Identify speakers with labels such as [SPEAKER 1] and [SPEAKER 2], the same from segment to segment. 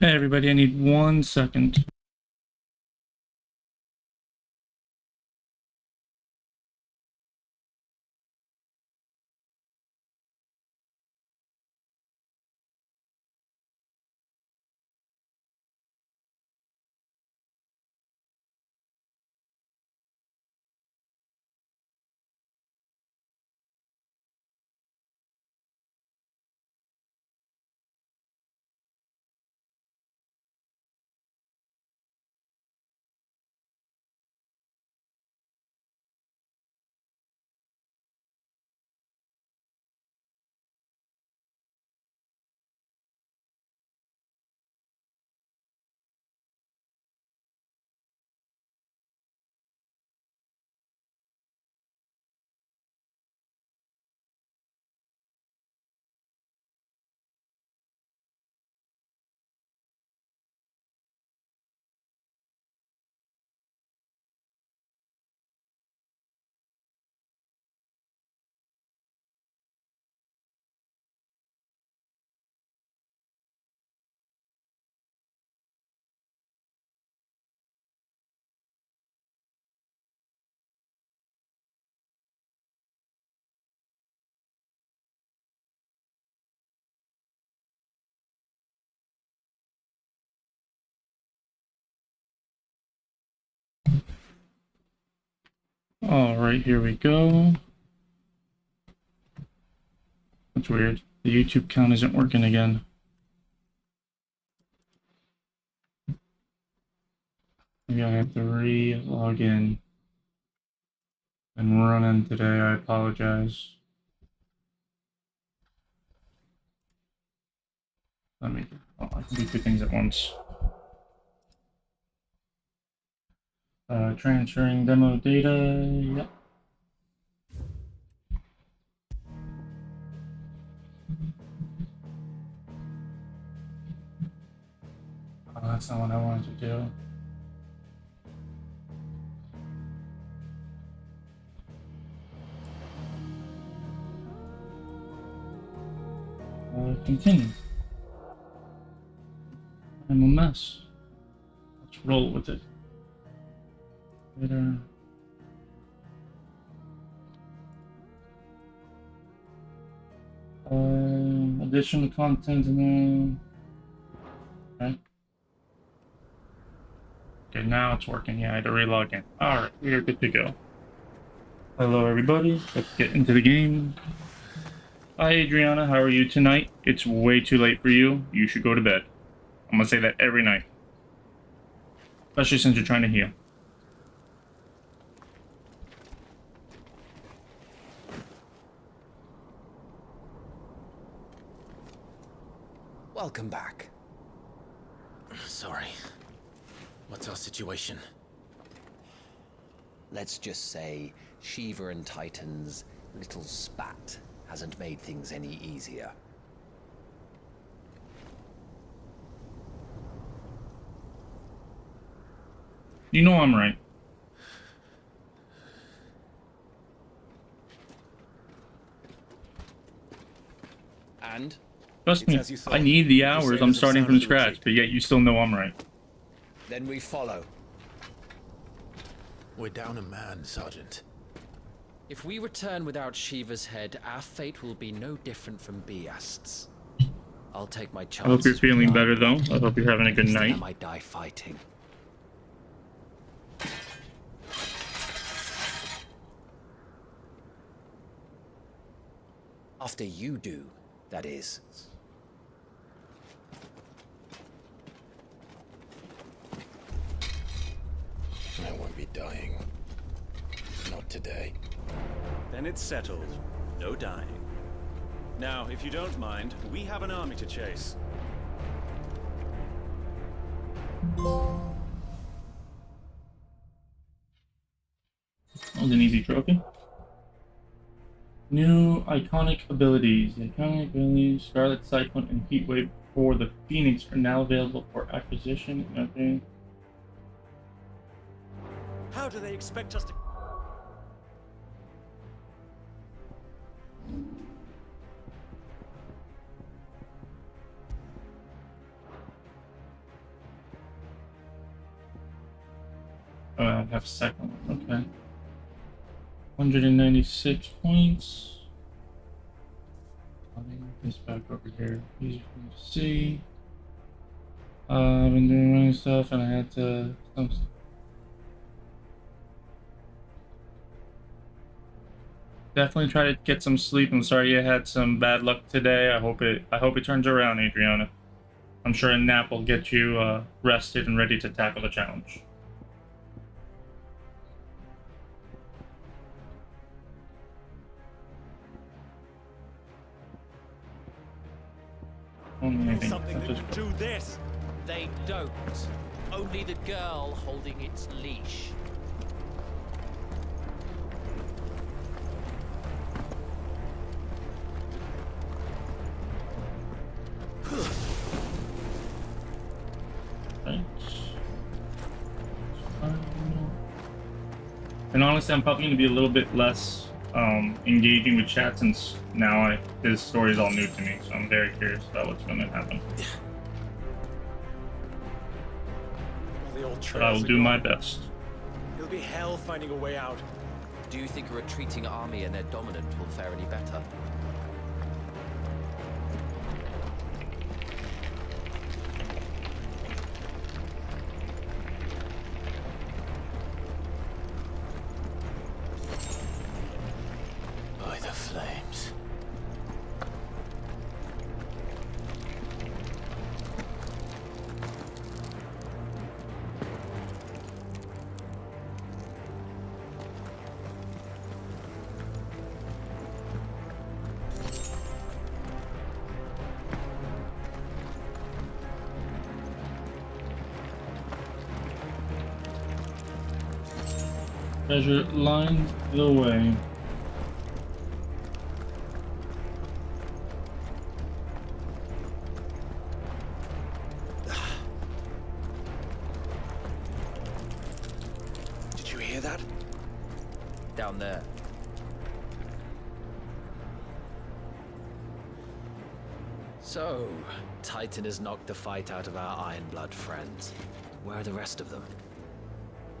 [SPEAKER 1] Hey everybody, I need 1 second. Alright, here we go. That's weird. The YouTube count isn't working again. Maybe I have to re-log in and run in today. I apologize. I can do two things at once. Transferring demo data. Yep. Oh, that's not what I wanted to do. Continue. I'm a mess. Let's roll with it. Later. Additional content in there. Okay. Okay, now it's working. Yeah, I had to relog in. Alright, we are good to go. Hello, everybody. Let's get into the game. Hi, Adriana. How are you tonight? It's way too late for you. You should go to bed. I'm gonna say that every night. Especially since you're trying to heal.
[SPEAKER 2] Welcome back. Sorry. What's our situation? Let's just say Shiva and Titan's little spat hasn't made things any easier.
[SPEAKER 1] You know I'm right.
[SPEAKER 2] And?
[SPEAKER 1] Trust me, I need the hours. I'm starting from scratch, but yet you still know I'm right.
[SPEAKER 2] Then we follow.
[SPEAKER 3] We're down a man, Sergeant.
[SPEAKER 4] If we return without Shiva's head, our fate will be no different from Biast's. I'll take my chances.
[SPEAKER 1] I hope you're feeling better, though. I hope you're having a good night.
[SPEAKER 4] I might die fighting.
[SPEAKER 2] After you do, that is.
[SPEAKER 3] I won't be dying. Not today.
[SPEAKER 5] Then it's settled. No dying. Now, if you don't mind, we have an army to chase.
[SPEAKER 1] That was an easy trophy. New iconic abilities. The iconic abilities, Scarlet Cyclone and Heatwave for the Phoenix are now available for acquisition. Okay.
[SPEAKER 5] How do they expect us to...
[SPEAKER 1] Oh, I have a second one. Okay. 196 points. I'll move this back over here. Easy for me to see. I've been doing running stuff and I had to. Definitely try to get some sleep. I'm sorry you had some bad luck today. I hope it turns around, Adriana. I'm sure a nap will get you rested and ready to tackle the challenge.
[SPEAKER 5] Something that can do this.
[SPEAKER 4] They don't. Only the girl holding its leash.
[SPEAKER 1] Right. And honestly, I'm probably going to be a little bit less engaging with chat since now this story is all new to me, so I'm very curious about what's going to happen. But I will do my best.
[SPEAKER 5] It'll be hell finding a way out.
[SPEAKER 4] Do you think a retreating army and their dominant will fare any better?
[SPEAKER 3] By the flames.
[SPEAKER 1] Treasure lines the way.
[SPEAKER 5] Did you hear that?
[SPEAKER 4] Down there. So, Titan has knocked the fight out of our Ironblood friends. Where are the rest of them?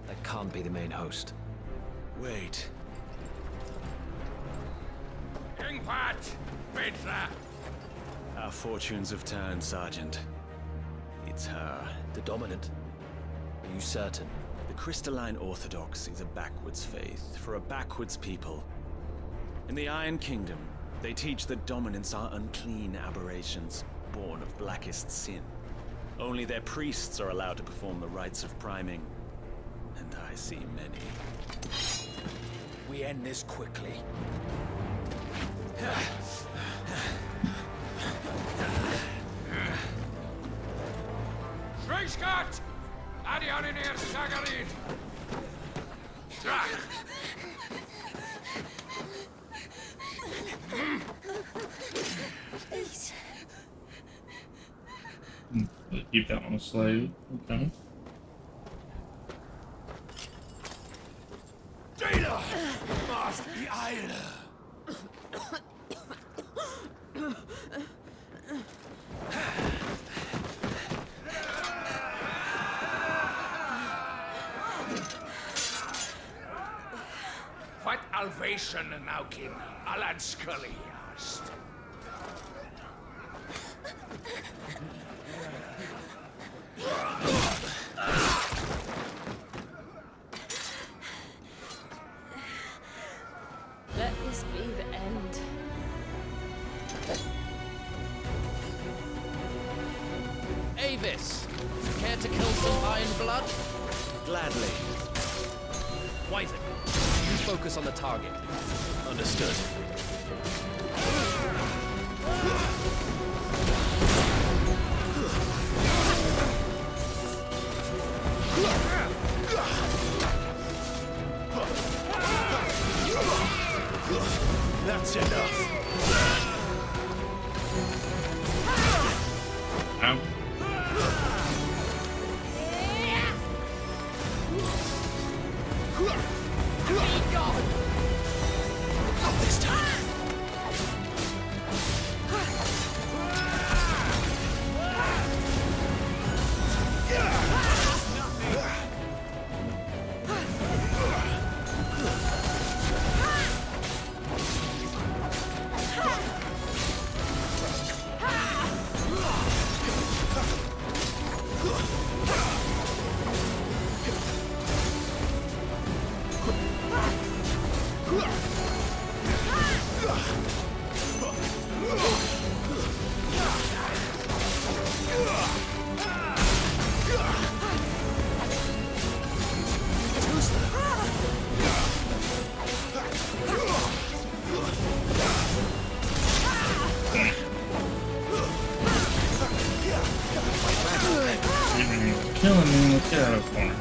[SPEAKER 4] That can't be the main host.
[SPEAKER 5] Wait. Our fortunes have turned, Sergeant. It's her.
[SPEAKER 4] The dominant? Are you certain?
[SPEAKER 5] The Crystalline Orthodox is a backwards faith for a backwards people. In the Iron Kingdom, they teach that dominants are unclean aberrations, born of blackest sin. Only their priests are allowed to perform the rites of priming. And I see many.
[SPEAKER 4] We end this quickly.
[SPEAKER 6] Schreischgott! Adianinir Sagarin!
[SPEAKER 1] Keep that on a slave. Okay.
[SPEAKER 6] Jailer! Must be Eile! What Alvation Naukin Alad Scullyast?
[SPEAKER 7] Let this be the end.
[SPEAKER 4] Avis! Care to kill some Iron Blood?
[SPEAKER 5] Gladly.
[SPEAKER 4] Wyvern, you focus on the target.
[SPEAKER 5] Understood. That's enough.
[SPEAKER 1] Ow.
[SPEAKER 5] Not this time.
[SPEAKER 1] killing me. Let's get out of the corner.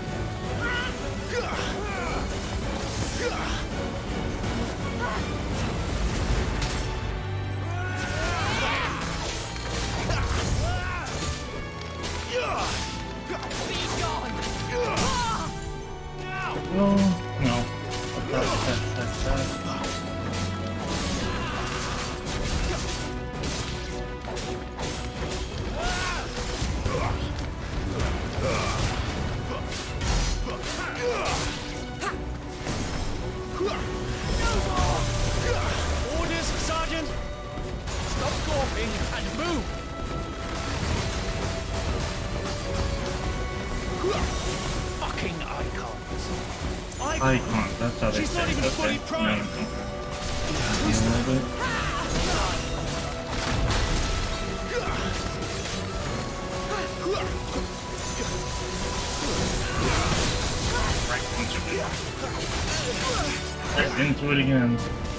[SPEAKER 1] Oh, no. Attack.
[SPEAKER 5] Orders, Sergeant! Stop gawping and move!
[SPEAKER 6] Fucking icons.
[SPEAKER 1] Icon, that's how they
[SPEAKER 5] She's
[SPEAKER 1] say
[SPEAKER 5] not
[SPEAKER 1] it.
[SPEAKER 5] even fully
[SPEAKER 1] Okay.
[SPEAKER 5] primed.
[SPEAKER 1] No. A little bit. Right into it again.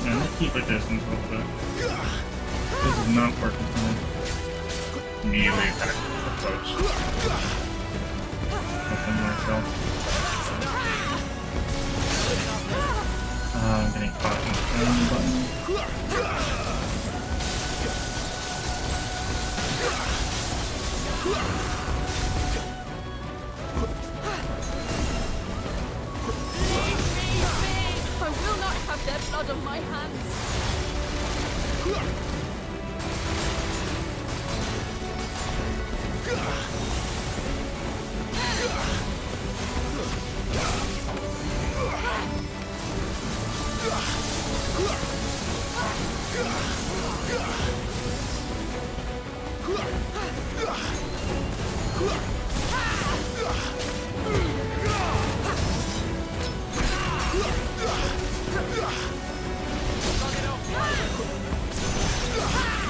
[SPEAKER 1] Man, let's keep a distance a little bit. This is not working for me. Melee attack approach. Open myself. I'm getting caught in the frame button.
[SPEAKER 7] I will not have their blood on my hands.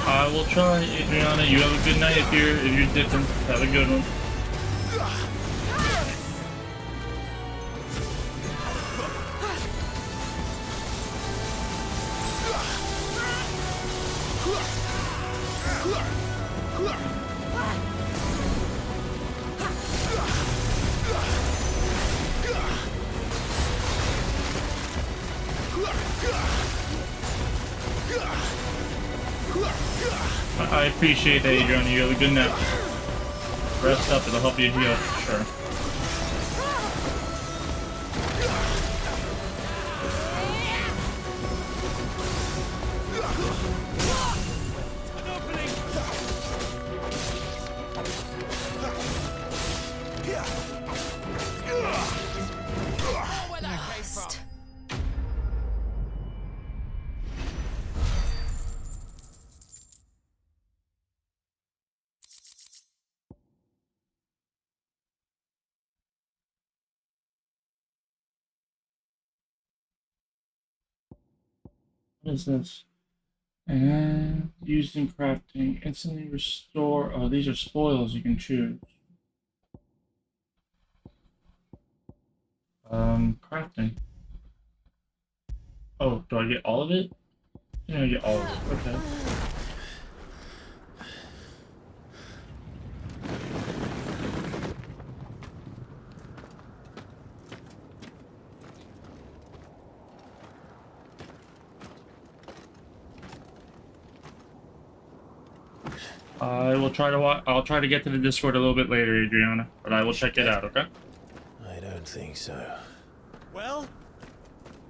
[SPEAKER 1] I will try, Adriana. You have a good night if you're dipping. Have a good one. I appreciate that, Adriana. You have a good nap. Rest up, it'll help you heal, for sure.
[SPEAKER 6] Where that came from?
[SPEAKER 1] What is this? And used in crafting. Instantly restore. Oh, these are spoils you can choose. Crafting. Oh, do I get all of it? Yeah, I get all of it. Okay. I will try to I'll try to get to the Discord a little bit later, Adriana, but I will check it out, okay?
[SPEAKER 3] I don't think so.
[SPEAKER 5] Well,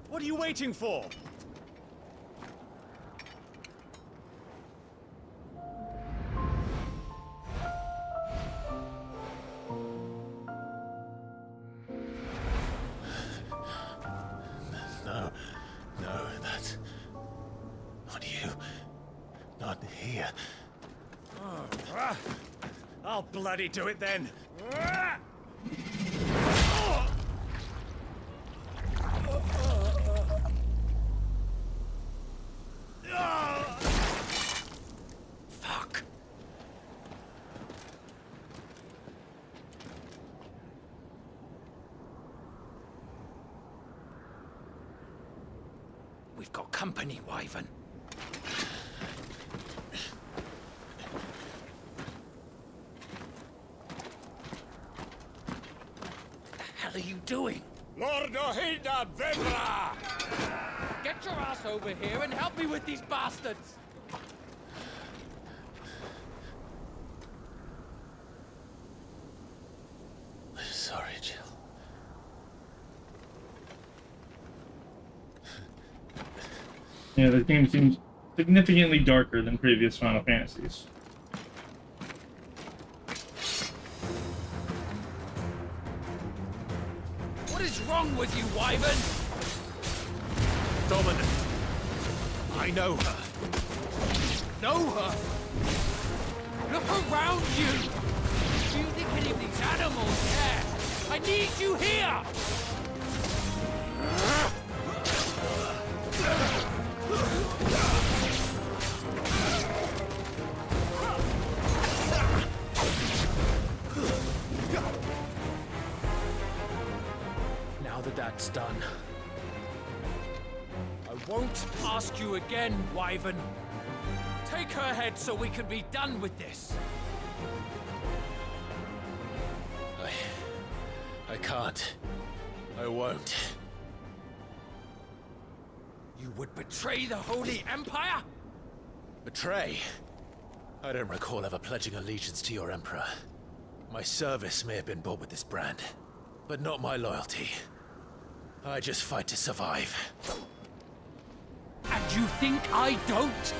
[SPEAKER 5] what are you waiting for?
[SPEAKER 3] No, that's not you. Not here.
[SPEAKER 5] I'll bloody do it then.
[SPEAKER 6] Fuck. We've got company, Wyvern. hell are you doing?
[SPEAKER 3] Lord Ohilda Vebra!
[SPEAKER 6] Get your ass over here and help me with these bastards!
[SPEAKER 2] I'm sorry, Jill.
[SPEAKER 1] Yeah, the game seems significantly darker than previous Final Fantasies.
[SPEAKER 6] What is wrong with you, Wyvern?
[SPEAKER 5] Dominant. I know her.
[SPEAKER 6] Know her? Look around you! Do you think any of these animals care? I need you here! Now that that's done, I won't ask you again, Wyvern. Take her head so we can be done with this.
[SPEAKER 2] I can't. I won't.
[SPEAKER 6] You would betray the Holy Empire?
[SPEAKER 2] Betray? I don't recall ever pledging allegiance to your Emperor. My service may have been bought with this brand, but not my loyalty. I just fight to survive.
[SPEAKER 6] And you think I don't?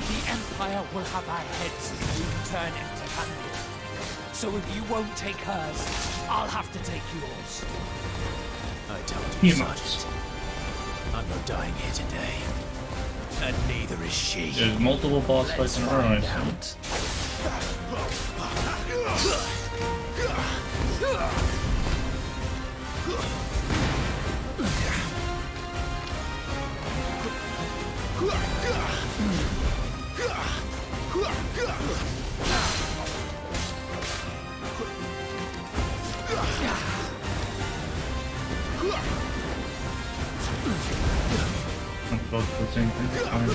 [SPEAKER 6] The Empire will have our heads if we turn empty-handed. So if you won't take hers, I'll have to take yours.
[SPEAKER 2] I told you,
[SPEAKER 1] You must.
[SPEAKER 2] Sergeant. I'm not dying here today. And neither is she.
[SPEAKER 1] There's multiple boss fights in a row, I assume.
[SPEAKER 2] Out.
[SPEAKER 1] Both the same thing. It's fine.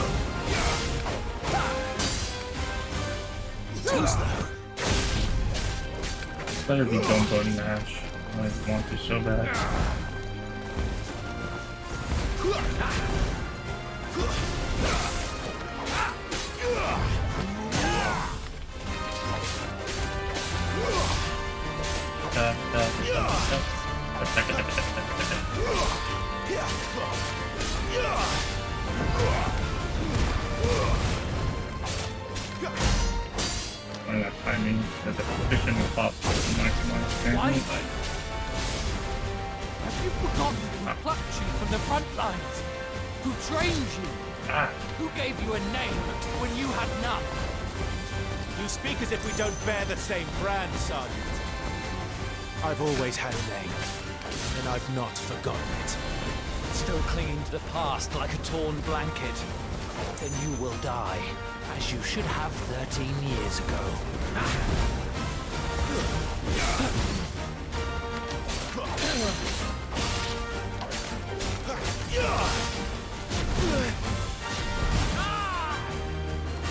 [SPEAKER 1] Better be Dumbo and Nash. I want to so bad. When that timing is efficient as possible to maximize
[SPEAKER 6] Why?
[SPEAKER 1] damage.
[SPEAKER 6] Have you forgotten who plucked you from the front lines? Who trained you?
[SPEAKER 1] Ah,
[SPEAKER 6] Who gave you a name when you had none?
[SPEAKER 5] You speak as if we don't bear the same brand, Sergeant. I've always had a name, and I've not forgotten it.
[SPEAKER 6] Still clinging to the past like a torn blanket. Then you will die, as you should have 13 years ago.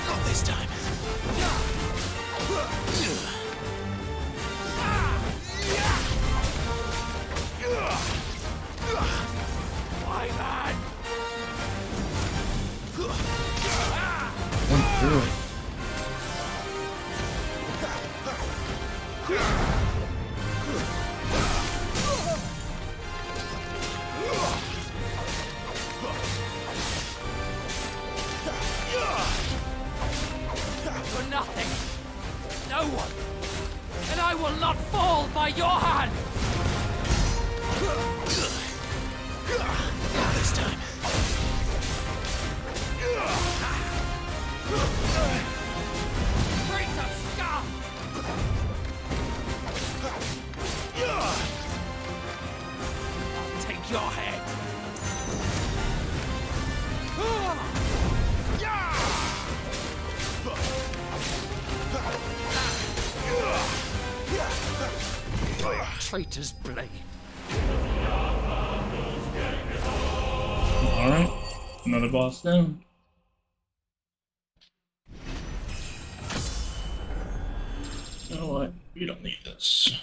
[SPEAKER 2] Not this time.
[SPEAKER 6] Why, man?
[SPEAKER 1] went through it.
[SPEAKER 6] For nothing. No one. And I will not fall by your hand.
[SPEAKER 2] Not this time.
[SPEAKER 6] Traitor scum! I'll take your head. Traitor's blade.
[SPEAKER 1] Alright, another boss down. You know what? We don't need this.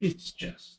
[SPEAKER 1] It's just.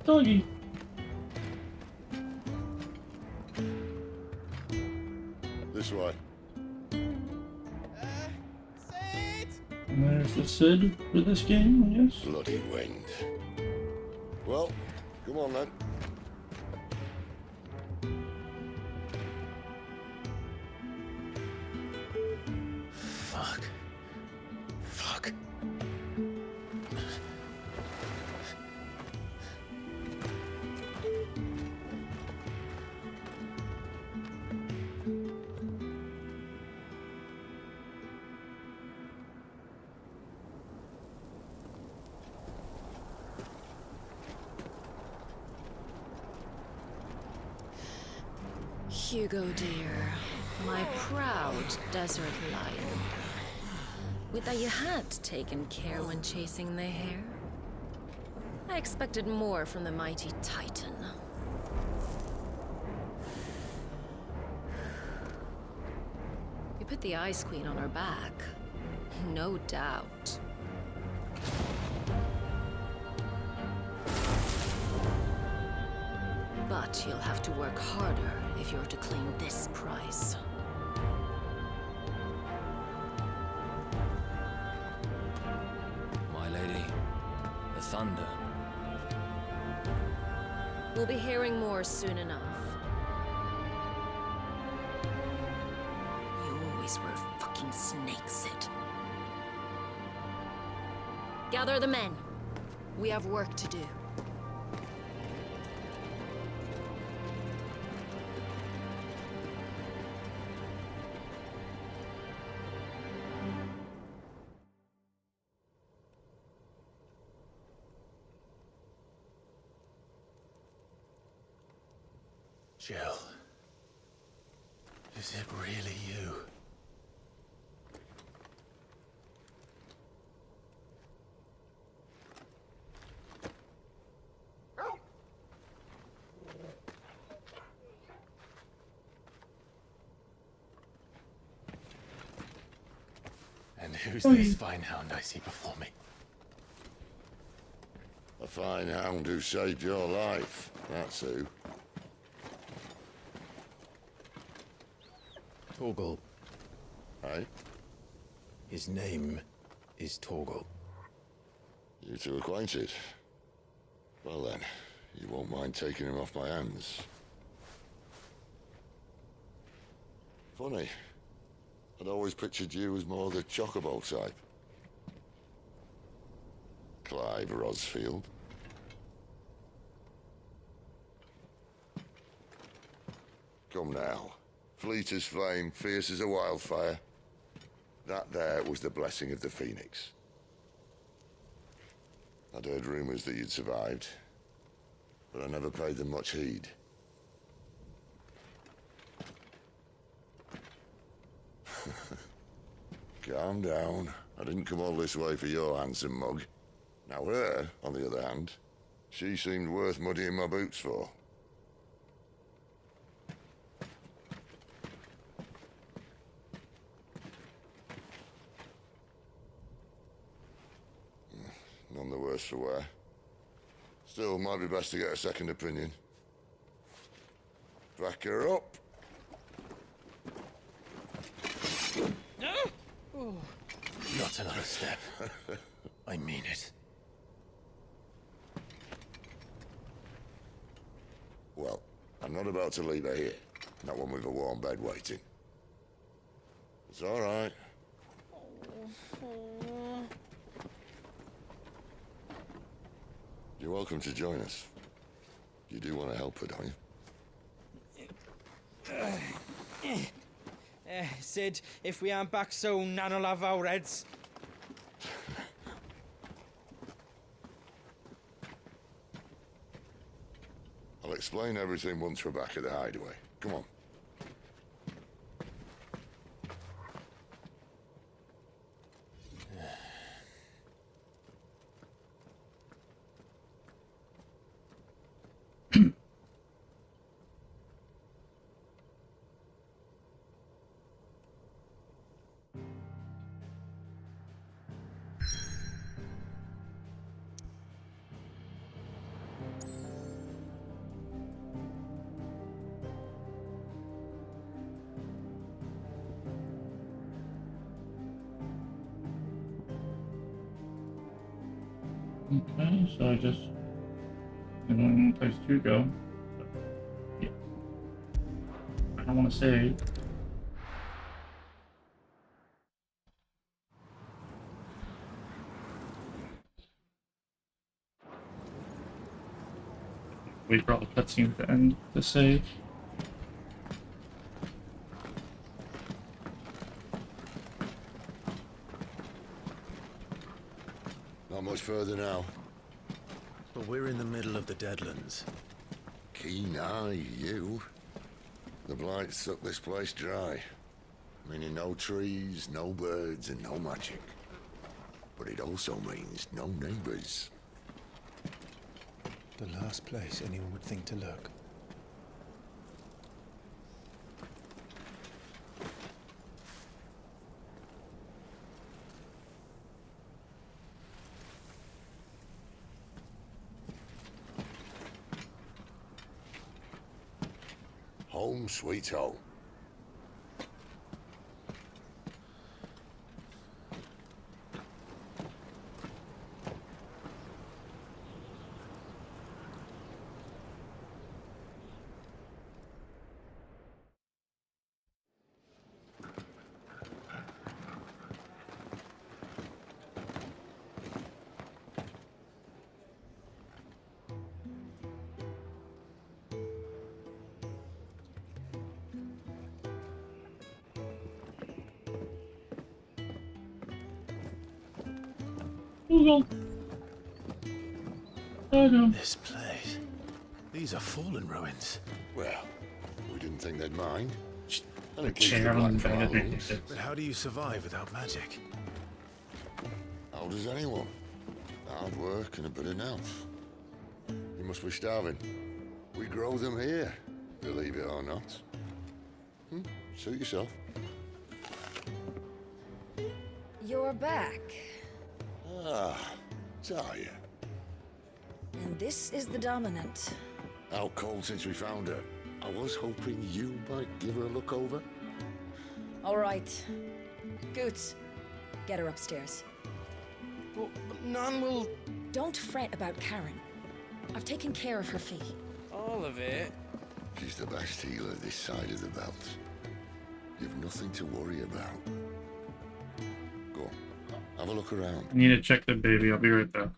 [SPEAKER 1] Doggy.
[SPEAKER 3] This way.
[SPEAKER 1] And there's the Sid for this game, I guess.
[SPEAKER 3] Bloody wind. Well, come on then.
[SPEAKER 2] Fuck. Fuck.
[SPEAKER 8] Hugo, dear, my proud desert lion. Would that you had taken care when chasing the hare. I expected more from the mighty Titan. You put the Ice Queen on her back, no doubt. But you'll have to work harder if you're to claim this prize.
[SPEAKER 4] My lady, the thunder.
[SPEAKER 8] We'll be hearing more soon enough. You always were a fucking snake, Sid. Gather the men. We have work to do.
[SPEAKER 2] Jill. Is it really you? And who's this fine hound I see before me?
[SPEAKER 3] A fine hound who saved your life. That's who.
[SPEAKER 2] Torgal.
[SPEAKER 3] Hey?
[SPEAKER 2] His name is Torgal.
[SPEAKER 3] You two acquainted? Well then, you won't mind taking him off my hands. Funny. I'd always pictured you as more the chocobo type. Clive Rosfield. Come now. Fleet as flame, fierce as a wildfire. That there was the blessing of the Phoenix. I'd heard rumors that you'd survived, but I never paid them much heed. Calm down. I didn't come all this way for your handsome mug. Now her, on the other hand, she seemed worth muddying my boots for. None the worse for wear. Still, might be best to get a second opinion. Back her up.
[SPEAKER 2] Not another step. I mean it.
[SPEAKER 3] Well, I'm not about to leave her here. Not one with a warm bed waiting. It's all right. You're welcome to join us. You do want to help her, don't you?
[SPEAKER 9] Sid, if we aren't back soon, Nan'll have our heads.
[SPEAKER 3] I'll explain everything once we're back at the hideaway. Come on.
[SPEAKER 1] Okay, so I just there's only one place to go. Yeah. I don't want to save. Wait for all the cutscenes to end to save.
[SPEAKER 3] Not much further now.
[SPEAKER 2] But we're in the middle of the Deadlands.
[SPEAKER 3] Keen eye, you. The blight sucked this place dry. Meaning no trees, no birds, and no magic. But it also means no neighbors.
[SPEAKER 2] The last place anyone would think to look.
[SPEAKER 3] Home sweet home.
[SPEAKER 1] Google.
[SPEAKER 2] This place. These are fallen ruins.
[SPEAKER 3] Well, we didn't think they'd mind. And it keeps
[SPEAKER 1] Chair
[SPEAKER 3] the
[SPEAKER 1] on
[SPEAKER 3] black
[SPEAKER 1] the
[SPEAKER 3] from our
[SPEAKER 1] bed.
[SPEAKER 3] lungs.
[SPEAKER 2] But how do you survive without magic?
[SPEAKER 3] How does anyone? Hard work and a bit of nous. You must be starving. We grow them here, believe it or not. Suit yourself.
[SPEAKER 10] You're back.
[SPEAKER 3] Ah, Talia.
[SPEAKER 10] And this is the Dominant.
[SPEAKER 3] Out cold since we found her. I was hoping you might give her a look over.
[SPEAKER 10] All right. Goots, get her upstairs.
[SPEAKER 9] But Nan will...
[SPEAKER 10] Don't fret about Karen. I've taken care of her fee.
[SPEAKER 9] All of it?
[SPEAKER 3] She's the best healer this side of the belt. You've nothing to worry about. Go on, have a look around.
[SPEAKER 1] I need to check the baby. I'll be right there.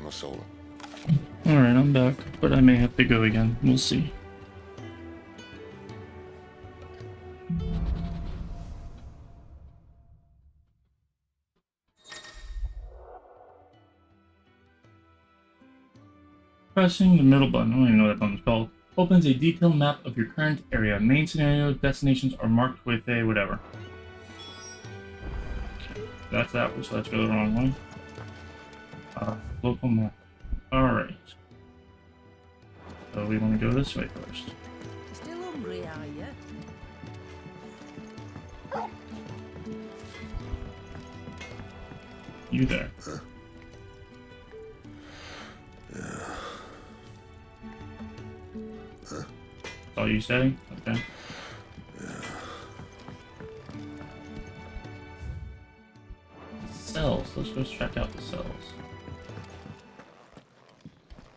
[SPEAKER 3] my soul.
[SPEAKER 1] Alright, I'm back, but I may have to go again. We'll see. Pressing the middle button, I don't even know what that button's called, opens a detailed map of your current area. Main scenario destinations are marked with a whatever. Okay, that's that, so let's go the wrong way. Local map. Alright. So we want to go this way first.
[SPEAKER 10] Still hungry, are you?
[SPEAKER 1] You there. That's all you say? Okay. Cells. Let's go check out the cells.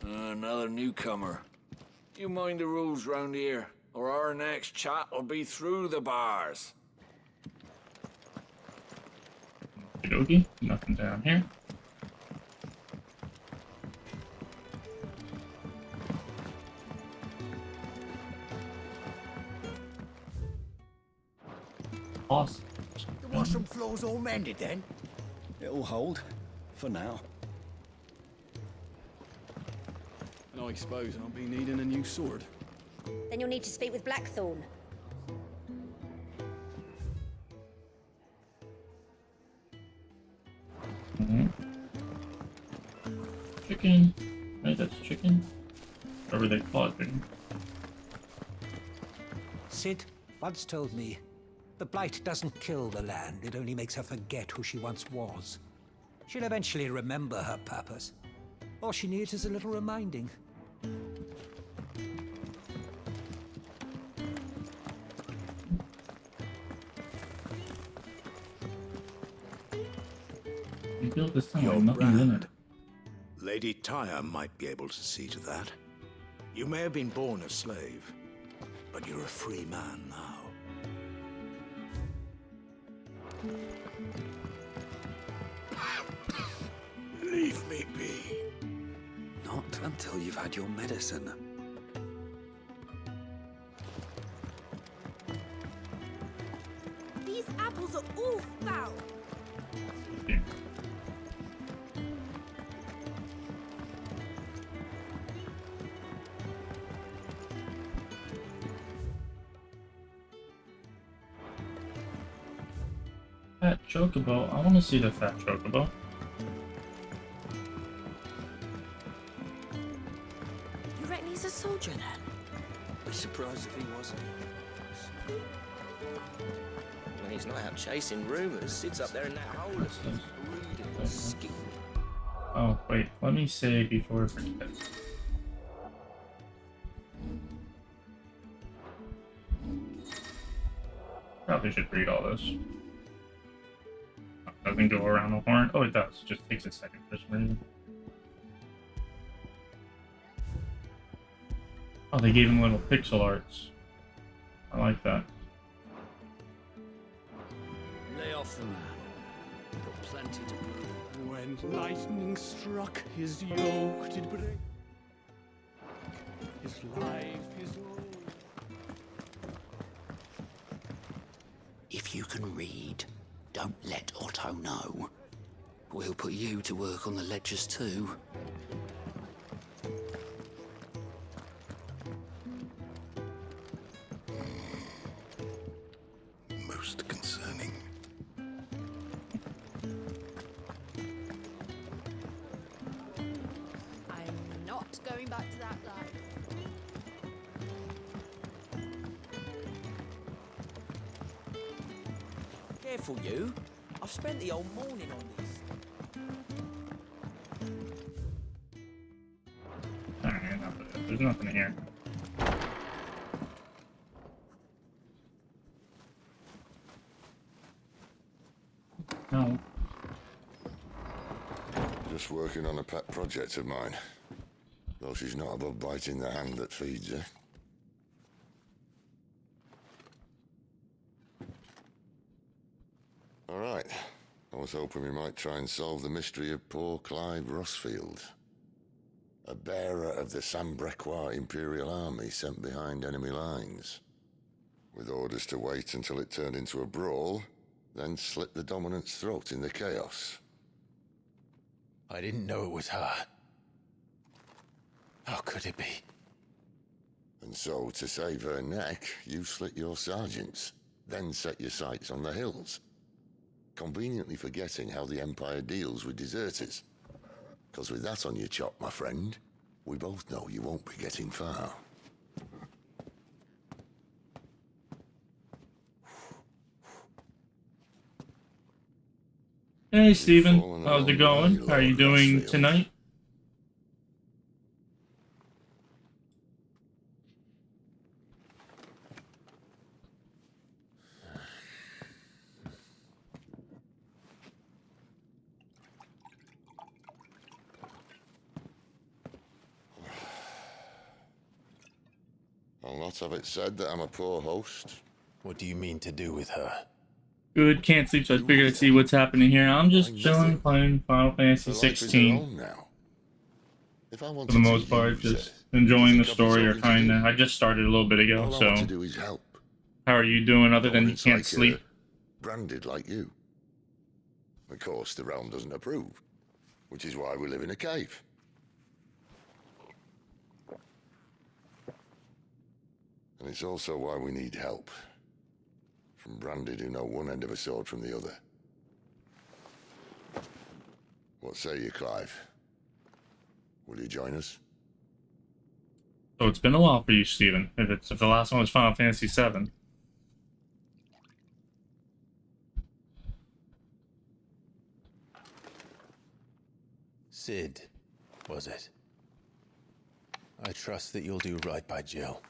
[SPEAKER 11] Another newcomer. You mind the rules round here, or our next chat will be through the bars.
[SPEAKER 1] Okey-dokey. Nothing down here. Awesome.
[SPEAKER 12] The washroom floor's all mended then?
[SPEAKER 5] It'll hold. For now. And I suppose I'll be needing a new sword.
[SPEAKER 10] Then you'll need to speak with Blackthorn.
[SPEAKER 1] Chicken. Right, that's chicken. Whatever they call it.
[SPEAKER 12] Sid once told me, the blight doesn't kill the land, it only makes her forget who she once was. She'll eventually remember her purpose. All she needs is a little reminding.
[SPEAKER 1] You built this thing with nothing in it.
[SPEAKER 13] Lady Tyre might be able to see to that. You may have been born a slave, but you're a free man now. Leave me be.
[SPEAKER 5] Not until you've had your medicine.
[SPEAKER 7] These apples are all foul.
[SPEAKER 1] Fat chocobo. I want to see the fat chocobo.
[SPEAKER 10] You reckon he's a soldier then?
[SPEAKER 5] I'd be surprised if he wasn't.
[SPEAKER 14] When he's not out chasing rumors, Sid's up there in that hole breeding and skin.
[SPEAKER 1] Oh, wait. Let me say before I forget. Probably should read all this. Doesn't go around the horn. Oh, it does. Just takes a second for some reason. Oh, they gave him little pixel arts. I like that.
[SPEAKER 11] Lay off the man. Got plenty to prove.
[SPEAKER 6] When lightning struck, his yoke did break. His life is old.
[SPEAKER 13] If you can read, don't let Otto know.
[SPEAKER 14] We'll put you to work on the ledgers too.
[SPEAKER 13] Most concerning.
[SPEAKER 7] I'm not going back to that life.
[SPEAKER 14] Careful, you. I've spent the whole morning on this.
[SPEAKER 1] Alright, there's nothing here. No.
[SPEAKER 3] Just working on a pet project of mine. Though she's not above biting the hand that feeds her. All right. I was hoping we might try and solve the mystery of poor Clive Rossfield. A bearer of the Sambrequois Imperial Army sent behind enemy lines, with orders to wait until it turned into a brawl, then slit the dominant's throat in the chaos.
[SPEAKER 2] I didn't know it was her. How could it be?
[SPEAKER 3] And so, to save her neck, you slit your sergeants, then set your sights on the hills, conveniently forgetting how the Empire deals with deserters. Because with that on your chop, my friend, we both know you won't be getting far.
[SPEAKER 1] Hey Steven, how's it going? How are you doing tonight?
[SPEAKER 3] I'll not have it said that I'm a poor host.
[SPEAKER 2] What do you mean to do with her?
[SPEAKER 1] Good, can't sleep, so I figured I'd see what's happening here. I'm just chilling, playing Final Fantasy 16. For the most part, just enjoying the story or trying to. I just started a little bit ago, so. How are you doing other than you can't sleep?
[SPEAKER 3] Branded like you. Of course, the realm doesn't approve, which is why we live in a cave. And it's also why we need help. From Branded who know one end of a sword from the other. What say you, Clive? Will you join us?
[SPEAKER 1] So it's been a while for you, Steven. If the last one was Final Fantasy 7.
[SPEAKER 2] Sid, was it? I trust that you'll do right by Jill.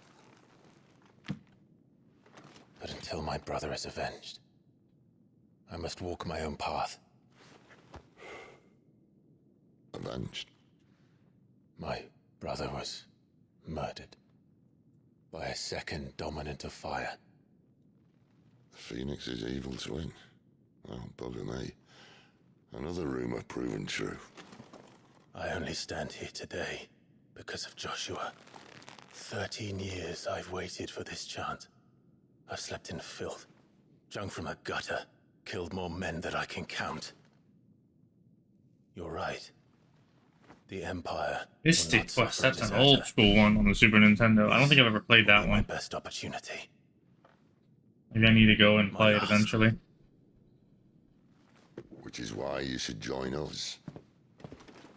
[SPEAKER 2] But until my brother is avenged, I must walk my own path.
[SPEAKER 3] Avenged?
[SPEAKER 2] My brother was murdered by a second dominant of fire.
[SPEAKER 3] The Phoenix's evil twin. Oh, bugger me. Another rumor proven true.
[SPEAKER 2] I only stand here today because of Joshua. 13 years I've waited for this chance. I've slept in filth, drunk from a gutter, killed more men than I can count. You're right. The Empire.
[SPEAKER 1] That's an old school one on the Super Nintendo. I don't think I've ever played that one.
[SPEAKER 2] My best opportunity.
[SPEAKER 1] Maybe I need to go and play it eventually.
[SPEAKER 3] Which is why you should join us.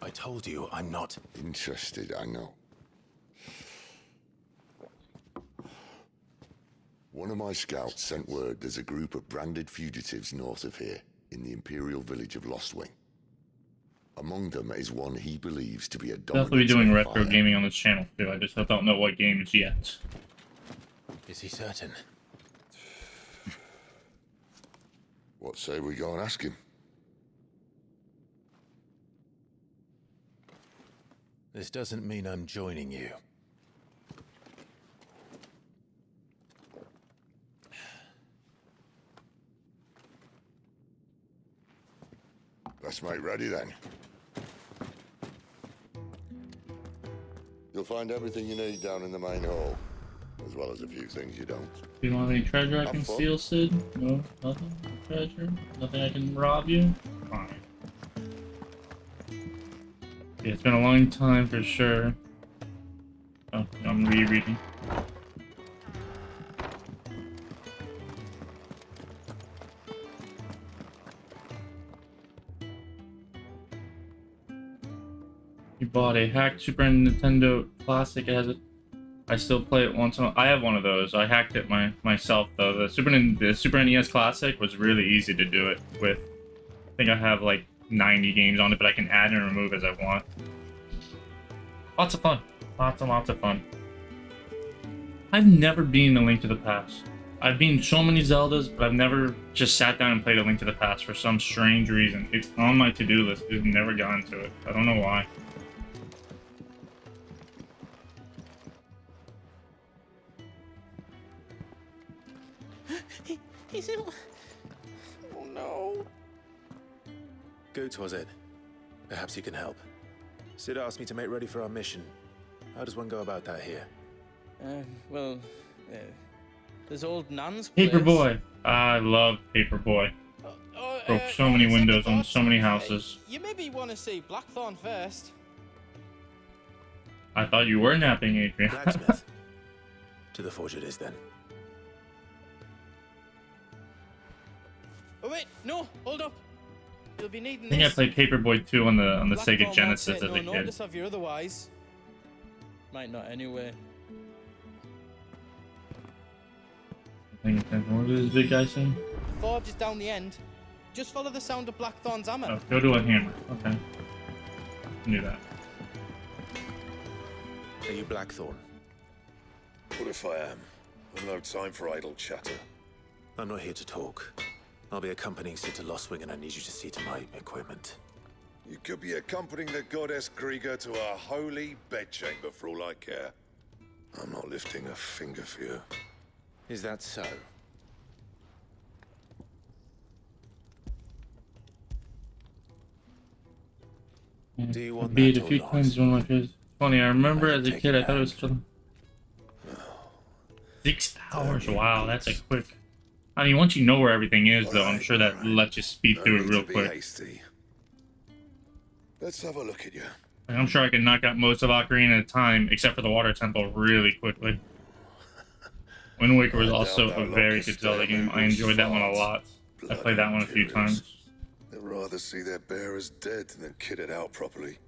[SPEAKER 2] I told you I'm not
[SPEAKER 3] interested, I know. One of my scouts sent word there's a group of branded fugitives north of here, in the Imperial village of Lostwing. Among them is one he believes to be a dominant.
[SPEAKER 1] Definitely doing retro gaming on this channel too. I just don't know what games yet.
[SPEAKER 2] Is he certain?
[SPEAKER 3] What say we go and ask him?
[SPEAKER 2] This doesn't mean I'm joining you.
[SPEAKER 3] Best mate ready then. You'll find everything you need down in the main hall, as well as a few things you don't.
[SPEAKER 1] Do you want any treasure I can steal, Sid? No? Nothing? No treasure? Nothing I can rob you? Fine. Yeah, it's been a long time for sure. Oh, I'm rereading. You bought a hacked Super Nintendo Classic. It has it. I still play it once in a while. I have one of those. I hacked it myself though. The Super NES Classic was really easy to do it with. I think I have like 90 games on it, but I can add and remove as I want. Lots of fun. Lots and lots of fun. I've never been A Link to the Past. I've been so many Zeldas, but I've never just sat down and played A Link to the Past for some strange reason. It's on my to-do list. I've never gotten to it. I don't know why.
[SPEAKER 2] He's in... Oh no. Goats was it? Perhaps you can help. Sid asked me to make ready for our mission. How does one go about that here?
[SPEAKER 9] Well, there's old Nan's place.
[SPEAKER 1] Paperboy. I love Paperboy. Broke so many windows on so many houses.
[SPEAKER 9] You maybe want to see Blackthorn first.
[SPEAKER 1] I thought you were napping, Adrian.
[SPEAKER 2] Blacksmith. To the forge it is then.
[SPEAKER 9] Oh wait, no, hold up. You'll be needing
[SPEAKER 1] I think
[SPEAKER 9] this.
[SPEAKER 1] I played Paperboy 2 on the
[SPEAKER 9] Blackthorn
[SPEAKER 1] Sega
[SPEAKER 9] won't
[SPEAKER 1] Genesis
[SPEAKER 9] take
[SPEAKER 1] as a
[SPEAKER 9] no
[SPEAKER 1] kid.
[SPEAKER 9] notice of you otherwise. Might not anyway.
[SPEAKER 1] What does this big guy say?
[SPEAKER 9] Forge is down the end. Just follow the sound of Blackthorn's hammer.
[SPEAKER 1] Oh, go to a hammer. Okay. Knew that.
[SPEAKER 2] Are you Blackthorn?
[SPEAKER 3] What if I am? I've no time for idle chatter.
[SPEAKER 2] I'm not here to talk. I'll be accompanying Sid to Lostwing, and I need you to see to my equipment.
[SPEAKER 3] You could be accompanying the goddess Krieger to a holy bedchamber for all I care. I'm not lifting a finger for you.
[SPEAKER 2] Is that so? Do you want
[SPEAKER 1] beat
[SPEAKER 2] that
[SPEAKER 1] a few
[SPEAKER 2] or not?
[SPEAKER 1] times one of my favorites. Funny, I remember as a kid I thought it was still 6 hours. Wow, that's a quick. I mean, once you know where everything is, though, I'm sure that lets you speed through it real quick.
[SPEAKER 3] Hasty. Let's have a look at you.
[SPEAKER 1] Like, I'm sure I can knock out most of Ocarina at a time, except for the Water Temple, really quickly. Wind Waker was also a very good Zelda game. I enjoyed that one a lot. I played that one a few times.
[SPEAKER 3] They'd rather see their bearers dead than kitted out properly.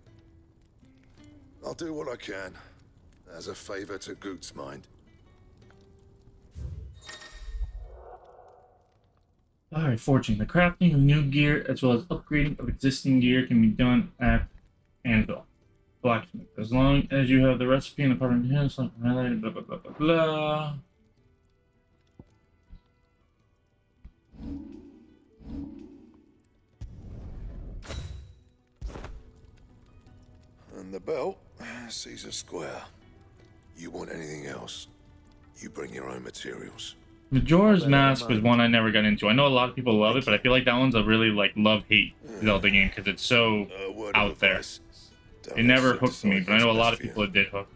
[SPEAKER 3] I'll do what I can, as a favor to Goot's mind.
[SPEAKER 1] Alright, forging. The crafting of new gear as well as upgrading of existing gear can be done at Anvil. Blacksmith. As long as you have the recipe and the proper ingredients, like highlighted, blah blah blah blah blah.
[SPEAKER 3] And the belt sees a square. You want anything else, you bring your own materials.
[SPEAKER 1] Majora's Mask was one I never got into. I know a lot of people love it, but I feel like that one's a really like love-hate Zelda game because it's so out there. It never hooked me, but I know a lot of people it did hook.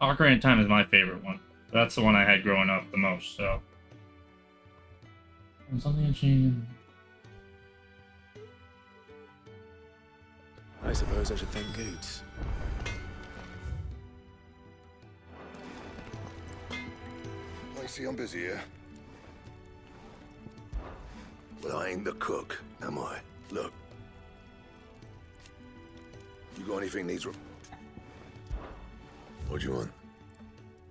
[SPEAKER 1] Ocarina of Time is my favorite one. That's the one I had growing up the most, so. Something changed.
[SPEAKER 2] I suppose I should thank Goots.
[SPEAKER 3] I see I'm busy here. But I ain't the cook, am I? Look. You got anything needs... What do you want?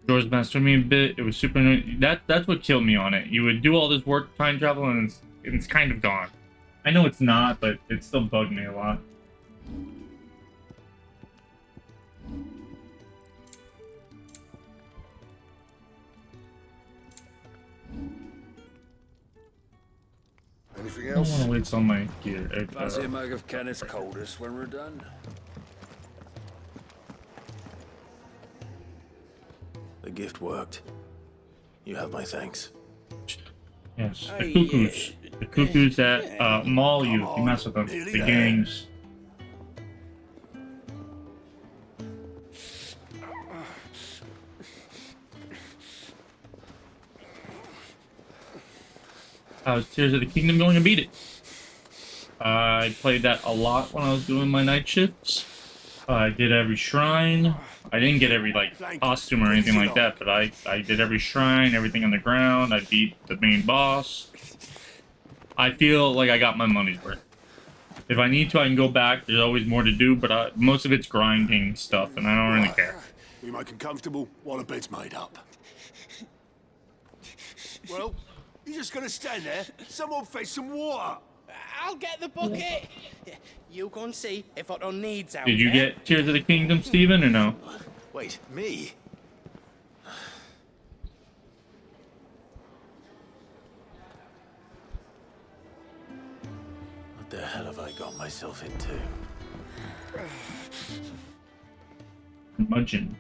[SPEAKER 1] Majora's Mask took me a bit. It was super annoying. That's what killed me on it. You would do all this work, time travel, and it's kind of gone. I know it's not, but it still bugged me a lot.
[SPEAKER 3] Anything
[SPEAKER 1] I don't
[SPEAKER 3] else?
[SPEAKER 1] want to waste all my gear.
[SPEAKER 11] Fancy a mug of Kenneth's coldest when we're done?
[SPEAKER 2] The gift worked. You have my thanks.
[SPEAKER 1] Yes, the cuckoos. The cuckoos that maul you if you mess with them. The gangs. How's Tears of the Kingdom going to beat it? I played that a lot when I was doing my night shifts. I did every shrine. I didn't get every like costume or anything like that, but I did every shrine, everything on the ground. I beat the main boss. I feel like I got my money's worth. If I need to, I can go back. There's always more to do, but most of it's grinding stuff, and I don't really care.
[SPEAKER 3] We make him comfortable while the bed's made up. Well, you're just gonna stand there? Someone fetch some water!
[SPEAKER 9] I'll get the bucket. You go and see if Otto needs out.
[SPEAKER 1] Did you get Tears of the Kingdom, Steven, or no?
[SPEAKER 2] Wait, me? What the hell have I got myself into?
[SPEAKER 1] Curmudgeon.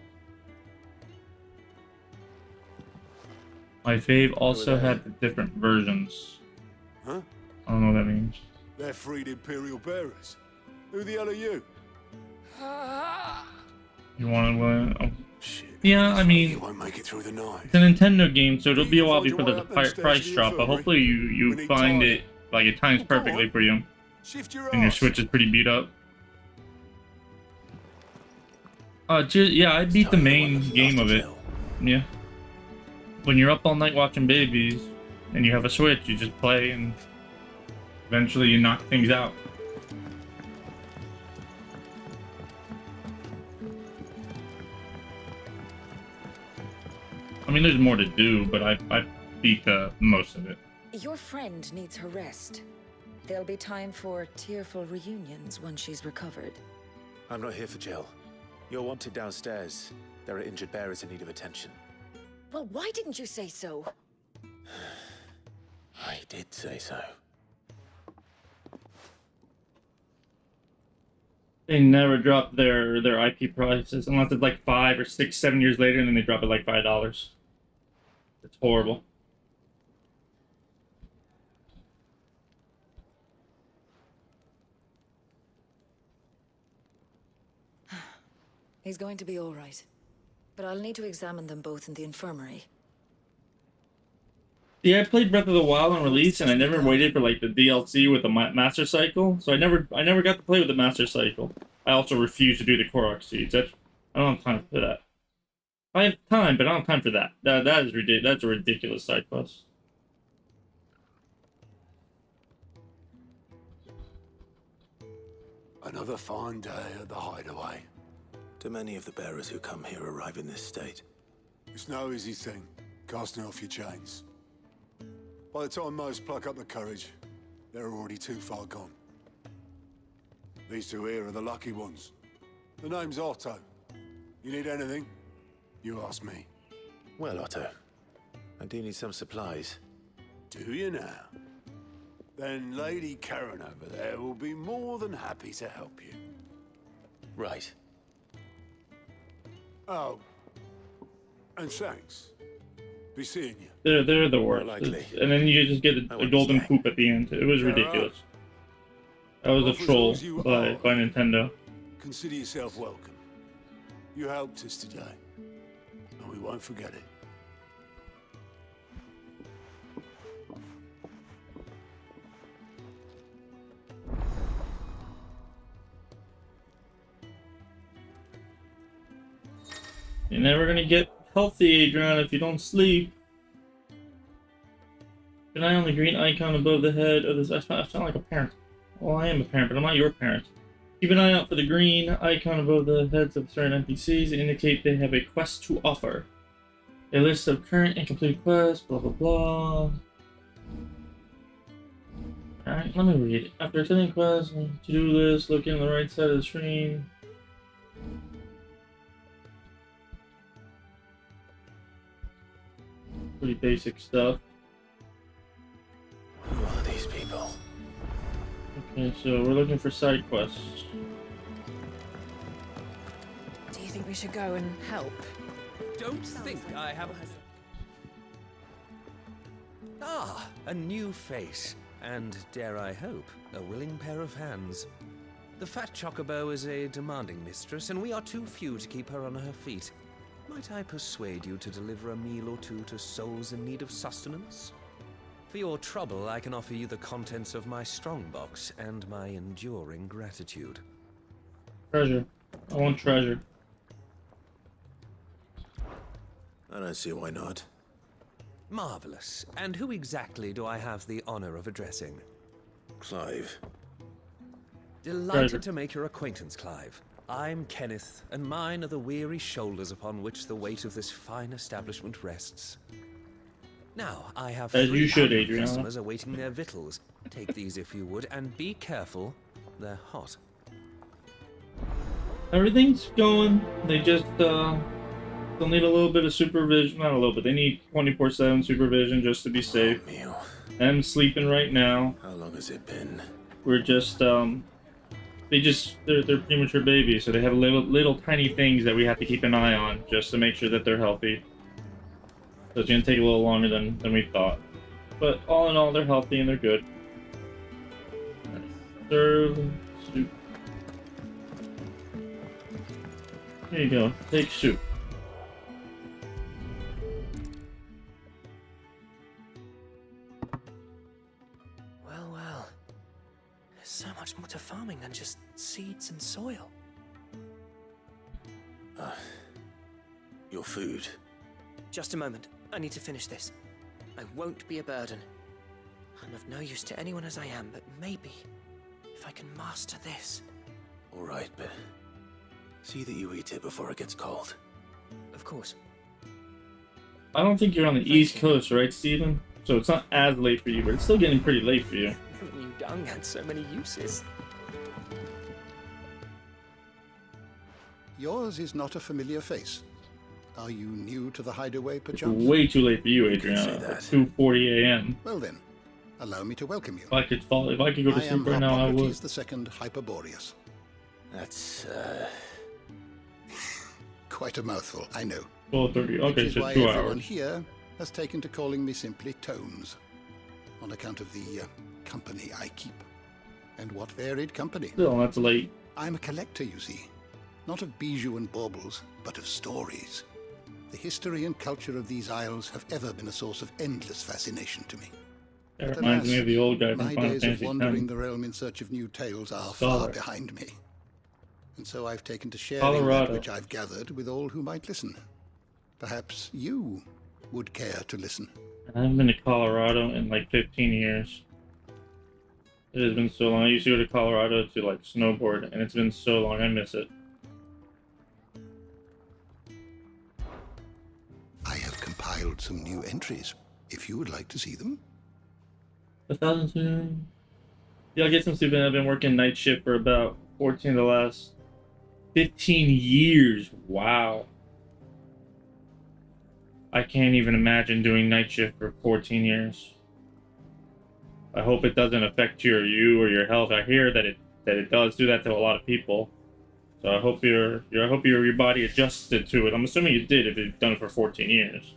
[SPEAKER 1] My fave also had the different versions.
[SPEAKER 3] Huh?
[SPEAKER 1] I don't know what that means.
[SPEAKER 15] They're freed Imperial bearers. Who the hell are you?
[SPEAKER 1] You want to? Oh. Yeah, I mean,
[SPEAKER 15] You won't make it through the night.
[SPEAKER 1] it's a Nintendo game, so it'll be a while before there's a price drop. But hopefully, you find it like it times perfectly for you. And your Switch is pretty beat up. Yeah, I beat the main game of it. Yeah. When you're up all night watching babies, and you have a Switch, you just play, and eventually you knock things out. I mean, there's more to do, but I beat most of it.
[SPEAKER 10] Your friend needs her rest. There'll be time for tearful reunions once she's recovered.
[SPEAKER 2] I'm not here for Jill. You're wanted downstairs. There are injured bearers in need of attention.
[SPEAKER 10] Well, why didn't you say so?
[SPEAKER 2] I did say so.
[SPEAKER 1] They never drop their IP prices unless it's like 5 or 6, 7 years later, and then they drop it like $5. It's horrible.
[SPEAKER 10] He's going to be all right. But I'll need to examine them both in the infirmary.
[SPEAKER 1] Yeah, I played Breath of the Wild on release, and I never waited for like the DLC with the Master Cycle, so I never got to play with the Master Cycle. I also refuse to do the Korok seeds. I don't have time for that. I have time, but I don't have time for that. That is ridiculous. That's a ridiculous side quest.
[SPEAKER 15] Another fine day at the hideaway.
[SPEAKER 2] Do many of the bearers who come here arrive in this state?
[SPEAKER 15] It's no easy thing, casting off your chains. By the time most pluck up the courage, they're already too far gone. These two here are the lucky ones. The name's Otto. You need anything? You ask me.
[SPEAKER 2] Well, Otto, I do need some supplies.
[SPEAKER 15] Do you now? Then Lady Karen over there will be more than happy to help you.
[SPEAKER 2] Right.
[SPEAKER 15] Oh, and thanks. Be seeing you.
[SPEAKER 1] They're the worst. And then you just get a golden poop at the end. It was ridiculous. That was a troll by Nintendo.
[SPEAKER 15] Consider yourself welcome. You helped us today, and we won't forget it.
[SPEAKER 1] You're never gonna get healthy, Adrian, if you don't sleep. Keep an eye on the green icon above the head of this. I sound like a parent. Well, I am a parent, but I'm not your parent. Keep an eye out for the green icon above the heads of certain NPCs to indicate they have a quest to offer. A list of current and completed quests, blah blah blah. Alright, let me read. After attending quests, to-do list, look in the right side of the screen. Pretty basic stuff.
[SPEAKER 2] Who are these people?
[SPEAKER 1] Okay, so we're looking for side quests.
[SPEAKER 10] Do you think we should go and help?
[SPEAKER 9] Don't think I have
[SPEAKER 12] A new face, and dare I hope, a willing pair of hands. The fat chocobo is a demanding mistress, and we are too few to keep her on her feet. Might I persuade you to deliver a meal or two to souls in need of sustenance? For your trouble, I can offer you the contents of my strongbox and my enduring gratitude.
[SPEAKER 1] Treasure. I want treasure.
[SPEAKER 2] I don't see why not.
[SPEAKER 12] Marvelous. And who exactly do I have the honor of addressing?
[SPEAKER 2] Clive.
[SPEAKER 12] Delighted to make your acquaintance, Clive. I'm Kenneth, and mine are the weary shoulders upon which the weight of this fine establishment rests. Now, I have
[SPEAKER 1] as you should, Adriana.
[SPEAKER 12] Customers awaiting their victuals. Take these if you would, and be careful. They're hot.
[SPEAKER 1] Everything's going. They just they'll need a little bit of supervision. Not a little bit. They need 24/7 supervision just to be safe. I'm sleeping right now.
[SPEAKER 2] How long has it been?
[SPEAKER 1] We're just they're premature babies, so they have little tiny things that we have to keep an eye on just to make sure that they're healthy. So it's gonna take a little longer than we thought. But all in all, they're healthy and they're good. Serve soup. There you go. Take soup.
[SPEAKER 14] Well, well. There's so much more to farming than just seeds and soil.
[SPEAKER 2] Your food.
[SPEAKER 14] Just a moment. I need to finish this. I won't be a burden. I'm of no use to anyone as I am, but maybe if I can master this.
[SPEAKER 2] All right, but see that you eat it before it gets cold.
[SPEAKER 14] Of course.
[SPEAKER 1] I don't think you're on the East Coast, right, Steven? So it's not as late for you, but it's still getting pretty late for you.
[SPEAKER 14] Who knew dung had so many uses?
[SPEAKER 16] Yours is not a familiar face. Are you new to the hideaway,
[SPEAKER 1] It's
[SPEAKER 16] perchance?
[SPEAKER 1] way too late for you, Adriana. It's 2:40 a.m.
[SPEAKER 16] Well then, allow me to welcome you.
[SPEAKER 1] If I could go to sleep right now, I would.
[SPEAKER 16] Hippocrates the Second Hyperboreus.
[SPEAKER 2] That's,
[SPEAKER 16] Quite a mouthful, I know.
[SPEAKER 1] 12:30. Okay,
[SPEAKER 16] Which is
[SPEAKER 1] so
[SPEAKER 16] why
[SPEAKER 1] 2
[SPEAKER 16] everyone
[SPEAKER 1] hours.
[SPEAKER 16] here has taken to calling me simply Tones, on account of the company I keep. And what varied company.
[SPEAKER 1] Still, that's late.
[SPEAKER 16] I'm a collector, you see. Not of bijou and baubles, but of stories. The history and culture of these isles have ever been a source of endless fascination to me.
[SPEAKER 1] That
[SPEAKER 16] But
[SPEAKER 1] reminds me
[SPEAKER 16] alas,
[SPEAKER 1] of the old guy from
[SPEAKER 16] my
[SPEAKER 1] Final
[SPEAKER 16] days of
[SPEAKER 1] Fantasy
[SPEAKER 16] wandering
[SPEAKER 1] X.
[SPEAKER 16] the realm in search of new tales are
[SPEAKER 1] Scholar.
[SPEAKER 16] far behind me. And so I've taken to sharing
[SPEAKER 1] Colorado.
[SPEAKER 16] that which I've gathered with all who might listen. Perhaps you would care to listen.
[SPEAKER 1] I haven't been to Colorado in like 15 years. It has been so long. I used to go to Colorado to like snowboard, and it's been so long. I miss it.
[SPEAKER 16] I have compiled some new entries, if you would like to see them.
[SPEAKER 1] 1,002. Yeah, I'll get some sleep in. I've been working night shift for about 14 of the last 15 years. Wow. I can't even imagine doing night shift for 14 years. I hope it doesn't affect you or your health. I hear that it does do that to a lot of people. So I hope your body adjusted to it. I'm assuming you did if you've done it for 14 years.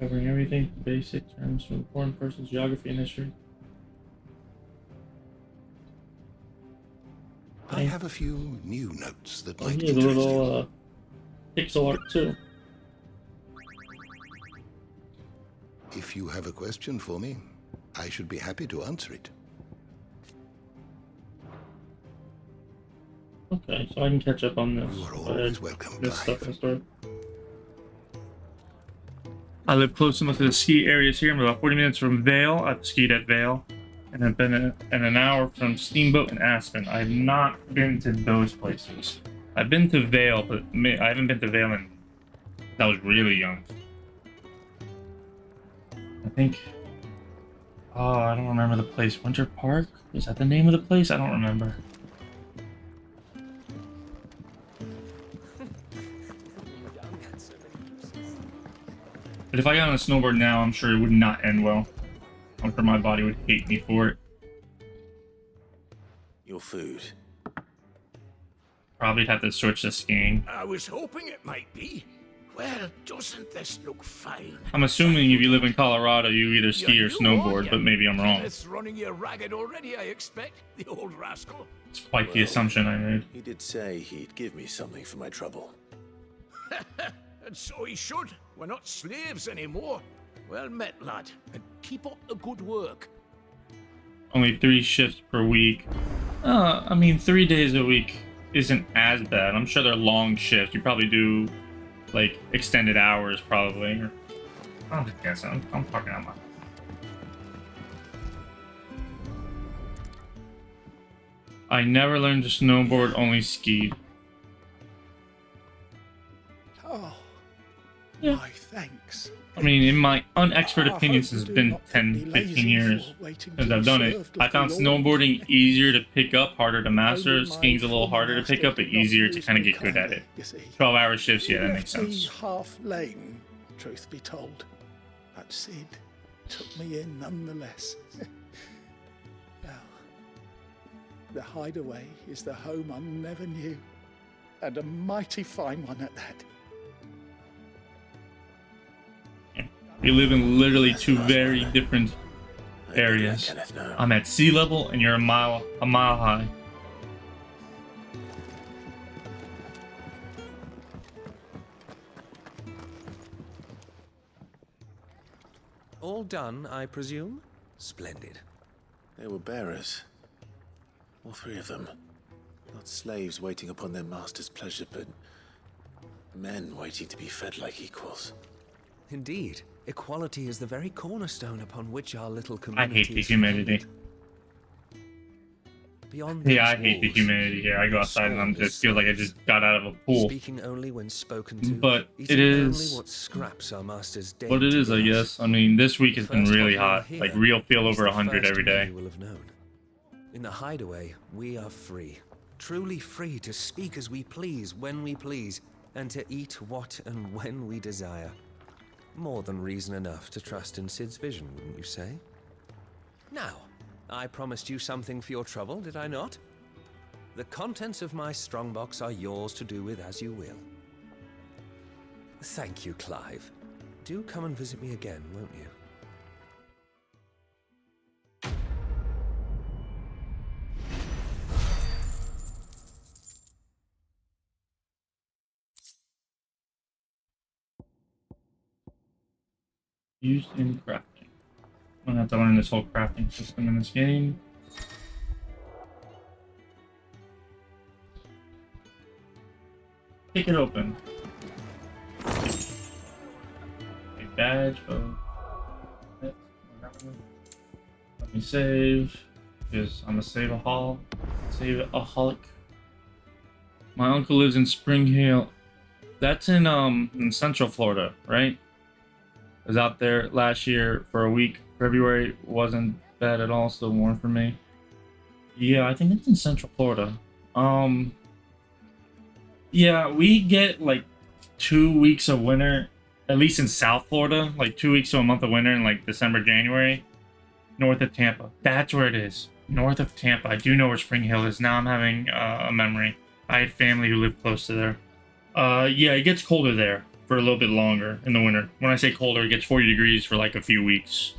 [SPEAKER 1] Covering everything, basic terms from important persons, geography and history.
[SPEAKER 16] I have a few new notes that
[SPEAKER 1] Oh,
[SPEAKER 16] might
[SPEAKER 1] he has a
[SPEAKER 16] interest you.
[SPEAKER 1] little pixel art too.
[SPEAKER 16] If you have a question for me, I should be happy to answer it.
[SPEAKER 1] Okay, so I can catch up on this.
[SPEAKER 16] You are always welcome,
[SPEAKER 1] This stuff in the store. I live close to most of the ski areas here. I'm about 40 minutes from Vale. I've skied at Vale. And I've been an hour from Steamboat and Aspen. I've not been to those places. I've been to Vale, but I haven't been to Vale in... I was really young. I think... Oh, I don't remember the place. Winter Park? Is that the name of the place? I don't remember. But if I got on a snowboard now, I'm sure it would not end well. I'm sure my body would hate me for it.
[SPEAKER 2] Your food.
[SPEAKER 1] Probably have to switch to skiing.
[SPEAKER 11] I was hoping it might be. Well, doesn't this look fine?
[SPEAKER 1] I'm assuming if you live in Colorado, you either ski or snowboard, but maybe I'm wrong.
[SPEAKER 11] It's running you ragged already, I expect. The old rascal.
[SPEAKER 1] It's quite the assumption I made.
[SPEAKER 2] He did say he'd give me something for my trouble.
[SPEAKER 11] And so he should. We're not slaves anymore. Well met, lad. And keep up the good work.
[SPEAKER 1] Only 3 shifts per week. I mean, 3 days a week isn't as bad. I'm sure they're long shifts. You probably do, like, extended hours, probably. Or, I'm just guessing. I'm talking out my... I never learned to snowboard, only skied.
[SPEAKER 17] Oh,
[SPEAKER 1] Yeah.
[SPEAKER 17] my thanks.
[SPEAKER 1] I mean, in my unexpert opinion, since it's been 10, 15 years since I've done it, I found snowboarding easier to pick up, harder to master. Skiing's a little harder to pick up, but easier to kind of get good at it. 12-hour shifts, yeah, that makes sense.
[SPEAKER 17] Half lame, truth be told. But Sid took me in nonetheless. Now, the hideaway is the home I never knew, and a mighty fine one at that.
[SPEAKER 1] We live in literally two very different areas. I'm at sea level and you're a mile high.
[SPEAKER 18] All done, I presume? Splendid.
[SPEAKER 2] They were bearers. All three of them. Not slaves waiting upon their master's pleasure, but men waiting to be fed like equals.
[SPEAKER 18] Indeed. Equality is the very cornerstone upon which our little
[SPEAKER 1] I
[SPEAKER 18] community
[SPEAKER 1] hate the
[SPEAKER 18] is
[SPEAKER 1] humidity.
[SPEAKER 18] founded. Beyond
[SPEAKER 1] Yeah, I
[SPEAKER 18] these
[SPEAKER 1] hate the
[SPEAKER 18] walls,
[SPEAKER 1] humidity here. I go outside and I'm just feel like I just got out of a pool.
[SPEAKER 18] Speaking only when spoken to,
[SPEAKER 1] But
[SPEAKER 18] eating
[SPEAKER 1] it
[SPEAKER 18] only
[SPEAKER 1] is
[SPEAKER 18] what scraps our masters deign
[SPEAKER 1] what it
[SPEAKER 18] to
[SPEAKER 1] is, I
[SPEAKER 18] give us.
[SPEAKER 1] guess. I mean, this week has been
[SPEAKER 18] First
[SPEAKER 1] really
[SPEAKER 18] hot meal
[SPEAKER 1] hot.
[SPEAKER 18] here
[SPEAKER 1] Like real feel
[SPEAKER 18] is
[SPEAKER 1] over
[SPEAKER 18] the
[SPEAKER 1] 100
[SPEAKER 18] first
[SPEAKER 1] every
[SPEAKER 18] meal
[SPEAKER 1] day.
[SPEAKER 18] you will have known. In the hideaway, we are free. Truly free to speak as we please, when we please, and to eat what and when we desire. More than reason enough to trust in Sid's vision, wouldn't you say? Now, I promised you something for your trouble, did I not? The contents of my strongbox are yours to do with as you will. Thank you, Clive. Do come and visit me again, won't you?
[SPEAKER 1] Used in crafting. I'm gonna have to learn this whole crafting system in this game. Kick it open. A badge of... Let me save, because I'm a save-aholic. My uncle lives in Spring Hill. That's in Central Florida, right? I was out there last year for a week. February wasn't bad at all, still warm for me. Yeah, I think it's in Central Florida. Yeah, we get like 2 weeks of winter, at least in South Florida, like 2 weeks to a month of winter in like December, January, north of Tampa. That's where it is, north of Tampa. I do know where Spring Hill is. Now I'm having a memory. I had family who lived close to there. Yeah, it gets colder there for a little bit longer in the winter. When I say colder, it gets 40 degrees for like a few weeks.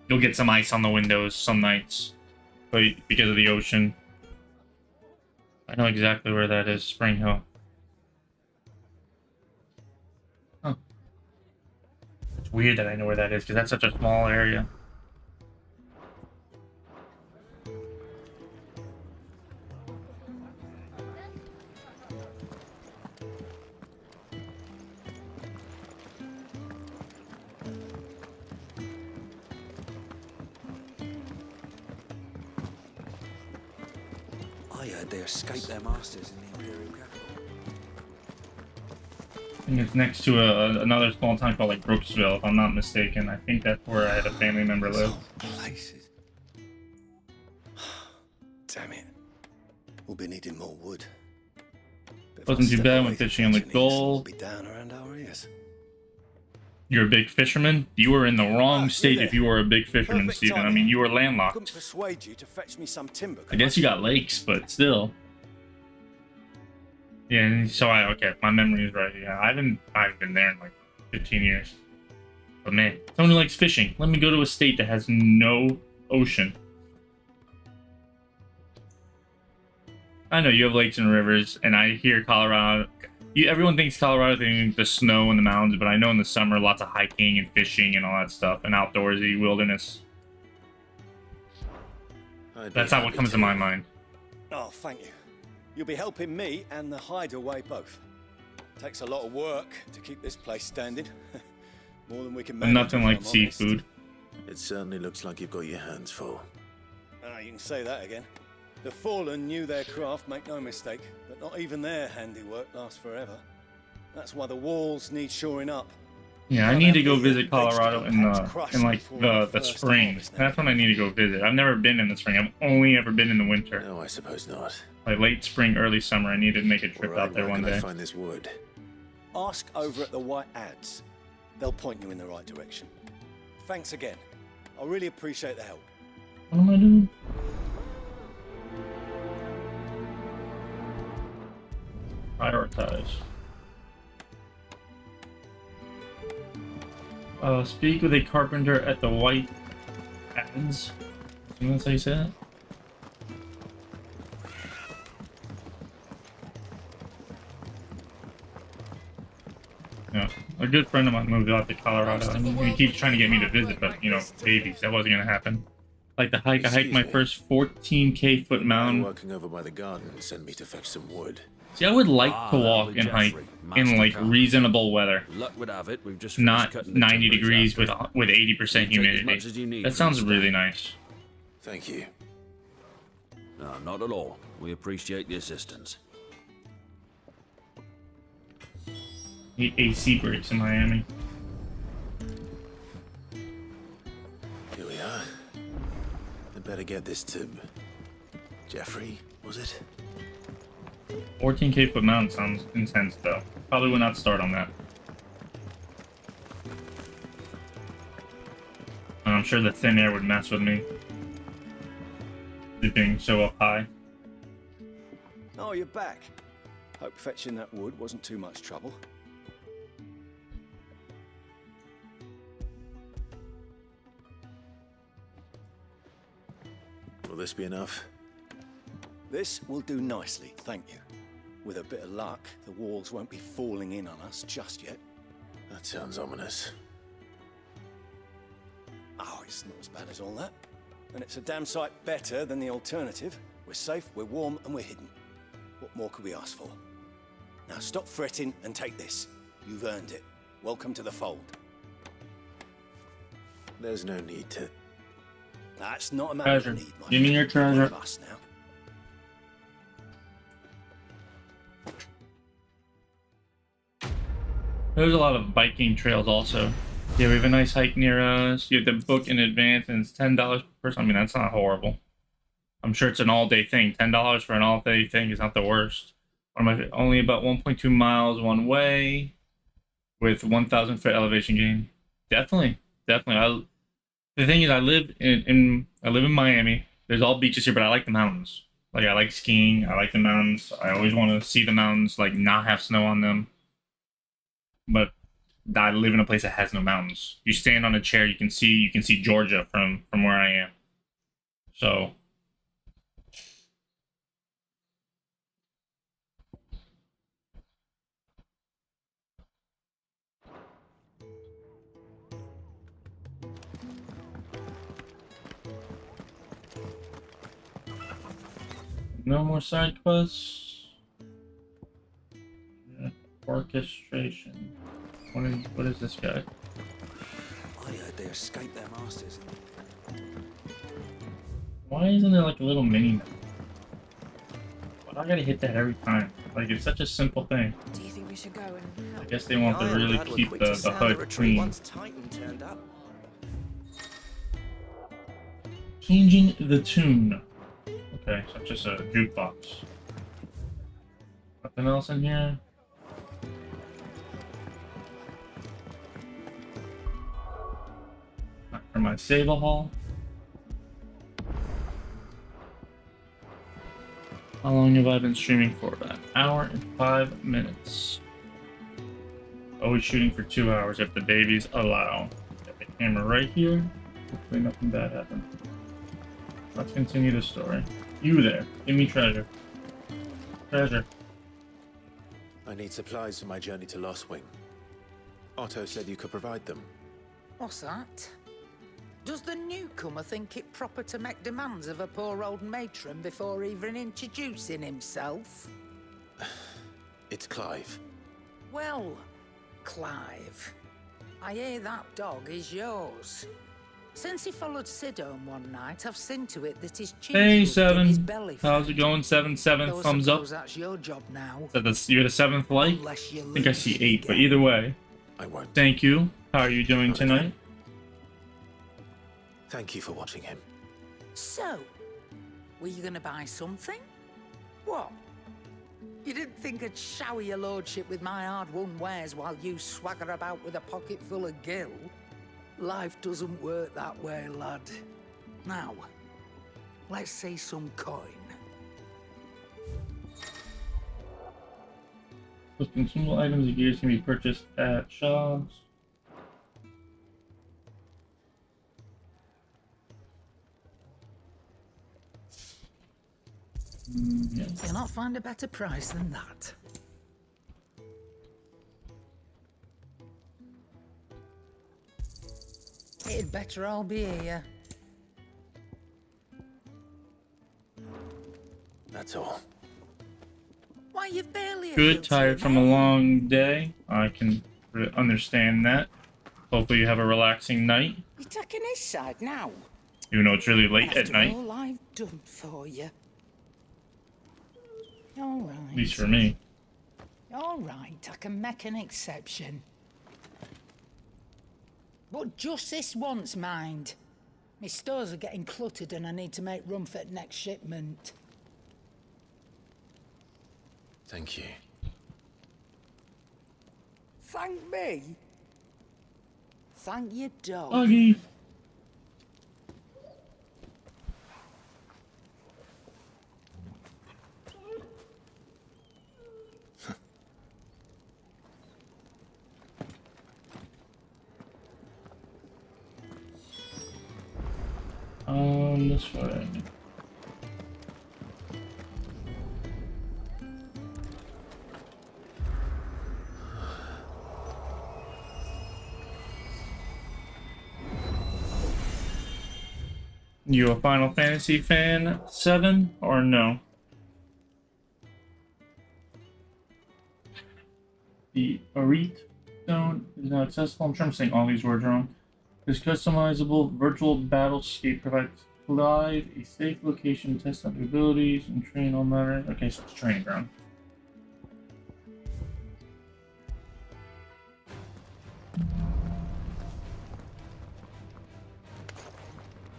[SPEAKER 1] You'll get some ice on the windows some nights, but because of the ocean. I know exactly where that is, Spring Hill. Huh. It's weird that I know where that is, because that's such a small area.
[SPEAKER 18] I heard they escaped their masters in the Imperial capital.
[SPEAKER 1] I think it's next to another small town called like Brooksville, if I'm not mistaken. I think that's where I had a family member live.
[SPEAKER 15] Places. Damn it. We'll be needing more wood. But if I
[SPEAKER 1] Wasn't too
[SPEAKER 15] step
[SPEAKER 1] bad
[SPEAKER 15] away
[SPEAKER 1] when
[SPEAKER 15] from
[SPEAKER 1] fishing on the
[SPEAKER 15] engineers, we'll
[SPEAKER 1] Gulf.
[SPEAKER 15] be down around our ears.
[SPEAKER 1] You're a big fisherman? You were in the wrong state
[SPEAKER 15] there.
[SPEAKER 1] if you were a big fisherman,
[SPEAKER 15] Perfect
[SPEAKER 1] Stephen. I
[SPEAKER 15] timing.
[SPEAKER 1] mean, you were
[SPEAKER 15] Couldn't
[SPEAKER 1] landlocked.
[SPEAKER 15] persuade you to fetch me some timber.
[SPEAKER 1] I guess you got lakes, but still. Yeah, and so okay, my memory is right. Yeah, I've been there in like 15 years. But man, someone who likes fishing, let me go to a state that has no ocean. I know you have lakes and rivers, and I hear Colorado. Everyone thinks Colorado thinks the snow and the mountains, but I know in the summer lots of hiking and fishing and all that stuff, and outdoorsy wilderness. That's not what comes to my mind.
[SPEAKER 15] Oh, thank you. You'll be helping me and the hideaway both. Takes a lot of work to keep this place standing. More than we can
[SPEAKER 1] But
[SPEAKER 15] manage.
[SPEAKER 1] nothing
[SPEAKER 15] if
[SPEAKER 1] like
[SPEAKER 15] I'm honest.
[SPEAKER 1] seafood.
[SPEAKER 2] It certainly looks like you've got your hands full.
[SPEAKER 15] Ah, you can say that again. The Fallen knew their craft, make no mistake, but not even their handiwork lasts forever. That's why the walls need shoring up.
[SPEAKER 1] Yeah, I need to go visit Colorado in like the spring. That's when I need to go visit. I've never been in the spring. I've only ever been in the winter.
[SPEAKER 2] No, I suppose not.
[SPEAKER 1] Like late spring, early summer. I need to make a trip out there one
[SPEAKER 2] Where can
[SPEAKER 1] day.
[SPEAKER 2] I find this wood?
[SPEAKER 15] Ask over at the White Ads. They'll point you in the right direction. Thanks again. I really appreciate the help.
[SPEAKER 1] What am I doing? Prioritize. Speak with a carpenter at the White Ads. That's how you say that? Yeah, a good friend of mine moved out to Colorado, and he keeps trying to get me to visit, but, you know, babies, that wasn't gonna happen. Like the hike, I hiked my first 14K foot mountain.
[SPEAKER 2] Working over by the garden sent me to fetch some wood.
[SPEAKER 1] See, I would like to walk and hike in like reasonable weather.
[SPEAKER 19] Luck would have it, we've just
[SPEAKER 1] not 90 degrees with 80% humidity. That sounds really nice.
[SPEAKER 2] Thank you.
[SPEAKER 19] No, not at all. We appreciate the assistance.
[SPEAKER 1] AC breaks in Miami.
[SPEAKER 2] Here we are. I better get this to Jeffrey, was it?
[SPEAKER 1] 14K foot mountain sounds intense though. Probably would not start on that. And I'm sure the thin air would mess with me. It being so up high.
[SPEAKER 20] Oh, you're back. Hope fetching that wood wasn't too much trouble.
[SPEAKER 2] Will this be enough?
[SPEAKER 20] This will do nicely, thank you. With a bit of luck, the walls won't be falling in on us just yet.
[SPEAKER 2] That sounds ominous.
[SPEAKER 20] Oh, it's not as bad as all that. And it's a damn sight better than the alternative. We're safe, we're warm, and we're hidden. What more could we ask for? Now stop fretting and take this. You've earned it. Welcome to the fold.
[SPEAKER 2] There's no need to...
[SPEAKER 20] That's not a matter of
[SPEAKER 1] Treasure.
[SPEAKER 20] need, my
[SPEAKER 1] Give me your
[SPEAKER 20] friend.
[SPEAKER 1] treasure.
[SPEAKER 20] One of us now.
[SPEAKER 1] There's a lot of biking trails also. Yeah, we have a nice hike near us. You have to book in advance, and it's $10 per person. I mean, that's not horrible. I'm sure it's an all-day thing. $10 for an all-day thing is not the worst. Only about 1.2 miles one way, with 1,000 foot elevation gain. Definitely. The thing is, I live in Miami. There's all beaches here, but I like the mountains. Like, I like skiing. I like the mountains. I always want to see the mountains, like, not have snow on them. But I live in a place that has no mountains. You stand on a chair, you can see Georgia from where I am. So no more side quests. Orchestration. What is this guy?
[SPEAKER 12] I heard they escaped their masters.
[SPEAKER 1] Why isn't there like a little mini map? But I gotta hit that every time. Like, it's such a simple thing.
[SPEAKER 7] Do you think we should go and help?
[SPEAKER 1] I guess they want to really keep the HUD clean.
[SPEAKER 14] Once Titan turned up.
[SPEAKER 1] Changing the tune. Okay, so it's just a jukebox. Nothing else in here? For my Sable Hall. How long have I been streaming for? About an hour and 5 minutes. Always shooting for 2 hours if the babies allow. Got the camera right here. Hopefully nothing bad happened. Let's continue the story. You there. Give me treasure. Treasure.
[SPEAKER 2] I need supplies for my journey to Lost Wing. Otto said you could provide them.
[SPEAKER 21] What's that? Does the newcomer think it proper to make demands of a poor old matron before even introducing himself?
[SPEAKER 2] It's Clive.
[SPEAKER 21] Well, Clive, I hear that dog is yours. Since he followed Sid home one night, I've seen to it that his cheese
[SPEAKER 1] Hey,
[SPEAKER 21] in his
[SPEAKER 1] 7.
[SPEAKER 21] belly
[SPEAKER 1] How's it going? 7,
[SPEAKER 21] Though I
[SPEAKER 1] thumbs up.
[SPEAKER 21] suppose that's your job now.
[SPEAKER 1] You're the 7th like?
[SPEAKER 21] Unless you
[SPEAKER 1] I think I see 8, but either way.
[SPEAKER 2] I won't.
[SPEAKER 1] Thank you. How are you doing tonight?
[SPEAKER 2] Thank you for watching him.
[SPEAKER 21] So, were you going to buy something? What? You didn't think I'd shower your lordship with my hard-won wares while you swagger about with a pocket full of gil? Life doesn't work that way, lad. Now, let's see some coin.
[SPEAKER 1] Those consumable items and gears can be purchased at shops.
[SPEAKER 21] find a better price than that. It'd better all be here.
[SPEAKER 2] That's all.
[SPEAKER 21] Why, you've barely
[SPEAKER 1] Good, tired from a long day. I can understand that. Hopefully you have a relaxing night.
[SPEAKER 21] You're taking his side now.
[SPEAKER 1] Even though it's really late at
[SPEAKER 21] After
[SPEAKER 1] night.
[SPEAKER 21] all I've done for you. All right.
[SPEAKER 1] At least for me.
[SPEAKER 21] All right, I can make an exception. But just this once, mind. My stores are getting cluttered and I need to make room for the next shipment.
[SPEAKER 2] Thank you.
[SPEAKER 21] Thank me? Thank your dog.
[SPEAKER 1] Doggy. This way. You a Final Fantasy fan, 7 or no? The Arete Stone is now accessible. I'm trying to say all these words wrong. This customizable virtual battlescape provides Clive a safe location to test out your abilities and train all matter. Okay, so it's training ground.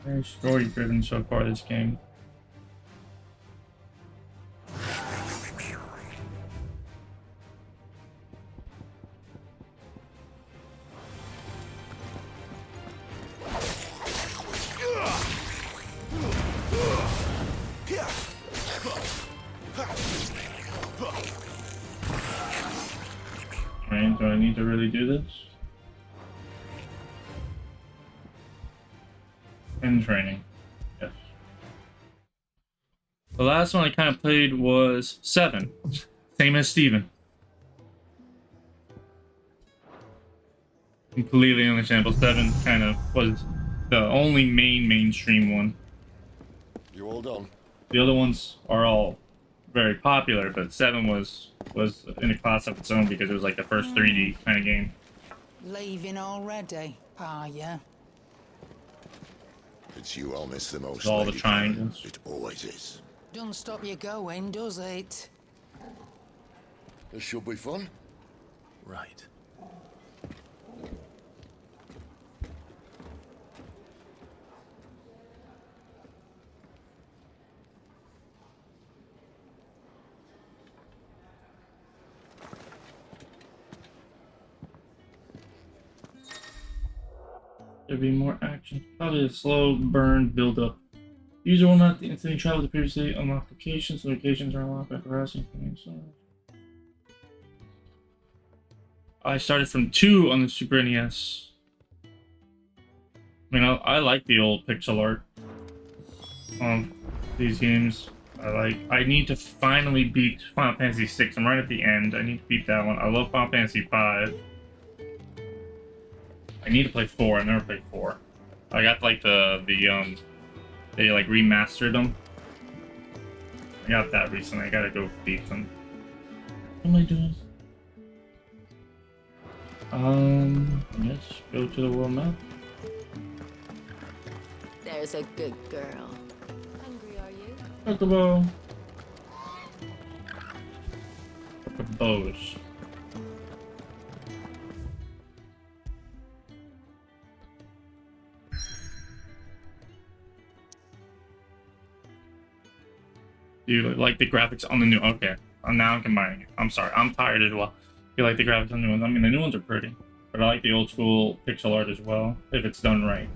[SPEAKER 1] Very story driven so far this game. Alright, do I need to really do this? In training. Yes. The last one I kind of played was 7. Same as Steven. Completely understandable. 7 kind of was the only mainstream one.
[SPEAKER 3] You all done?
[SPEAKER 1] The other ones are all very popular, but 7 was in a class of its own because it was like the first 3D kind of game.
[SPEAKER 21] Leaving already, are ya?
[SPEAKER 3] It's you I'll miss the most.
[SPEAKER 1] All the
[SPEAKER 3] Lady
[SPEAKER 1] triangles.
[SPEAKER 3] Karen. It always is.
[SPEAKER 21] Don't stop you going, does it?
[SPEAKER 3] This should be fun.
[SPEAKER 2] Right.
[SPEAKER 1] There'd be more action. Probably a slow burn build up. User will not instantly travel to previously unlocked locations. Locations are unlocked by harassing things. I started from 2 on the Super NES. I mean, I like the old pixel art. These games. I need to finally beat Final Fantasy 6. I'm right at the end. I need to beat that one. I love Final Fantasy 5. I need to play 4. I never played 4. I got like they like remastered them. I got that recently. I gotta go beat them. What am I doing? Yes, go to the world map.
[SPEAKER 8] There's a good girl. Hungry, are you?
[SPEAKER 1] Chocobo. Chocobos. Do you like the graphics on the new? Okay, now I'm combining it. I'm sorry, I'm tired as well. You like the graphics on the new ones? I mean, the new ones are pretty, but I like the old school pixel art as well, if it's done right.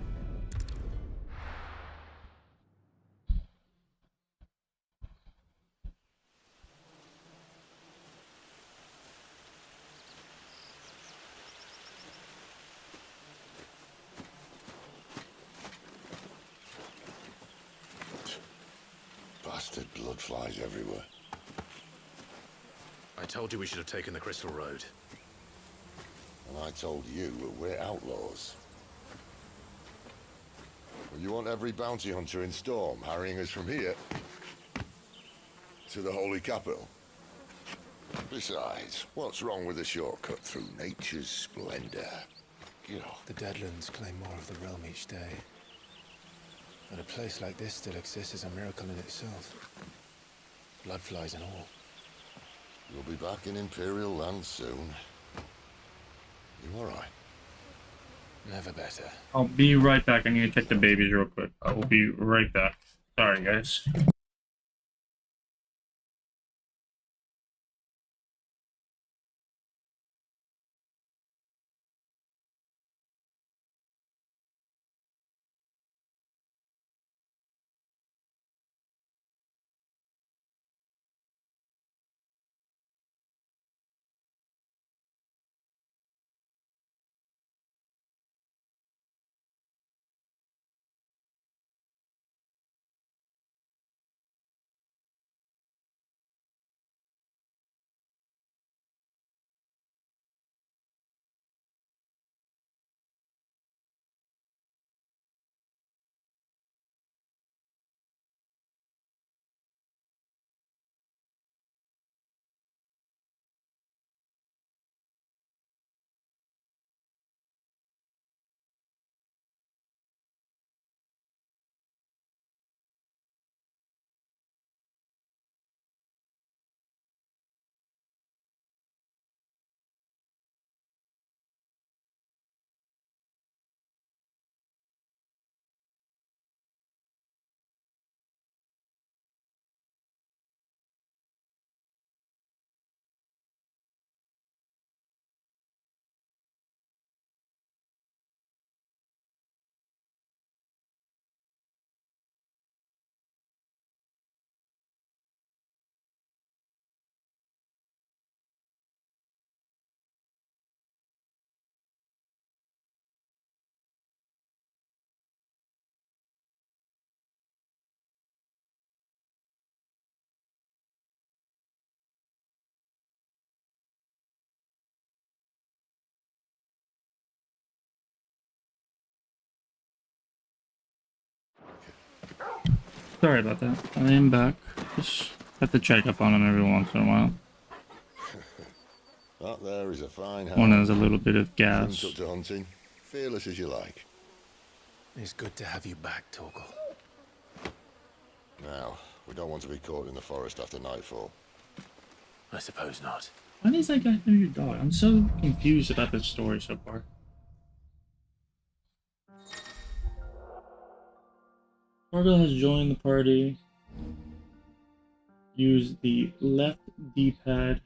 [SPEAKER 3] Bastard blood flies everywhere.
[SPEAKER 2] told you we should have taken the Crystal Road.
[SPEAKER 3] And I told you that we're outlaws. Well, you want every bounty hunter in Storm harrying us from here to the Holy Capital? Besides, what's wrong with a shortcut through nature's splendor? You know.
[SPEAKER 4] The Deadlands claim more of the realm each day. But a place like this still exists is a miracle in itself. Bloodflies and all.
[SPEAKER 3] You'll be back in Imperial land soon. You alright?
[SPEAKER 4] Never better.
[SPEAKER 1] I'll be right back. I need to check the babies real quick. I will be right back. Sorry, guys. Sorry about that. I am back. Just have to check up on him every once in a while.
[SPEAKER 3] That there is a fine
[SPEAKER 1] One has a little bit of gas.
[SPEAKER 3] Up to hunting. Fearless as you like.
[SPEAKER 4] It's good to have you back, Torgal.
[SPEAKER 3] Now, we don't want to be caught in the forest after nightfall.
[SPEAKER 2] I suppose not.
[SPEAKER 1] Why does that guy know your dog? I'm so confused about this story so far. Torgal has joined the party. Use the left D-pad.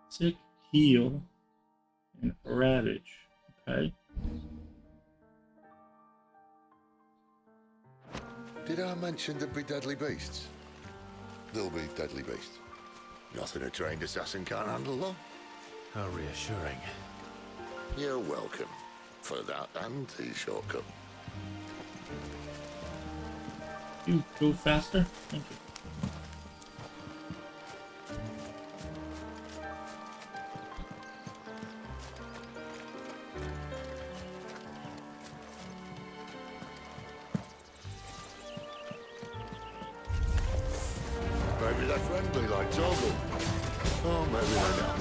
[SPEAKER 1] Sick, heal, and ravage. Okay.
[SPEAKER 3] Did I mention there'd be deadly beasts? There'll be deadly beasts. Nothing a trained assassin can't handle, though.
[SPEAKER 2] How reassuring.
[SPEAKER 3] You're welcome. For that and the shortcut.
[SPEAKER 1] You go faster? Thank you.
[SPEAKER 3] Maybe they're friendly like Torgal. Oh, maybe they're not.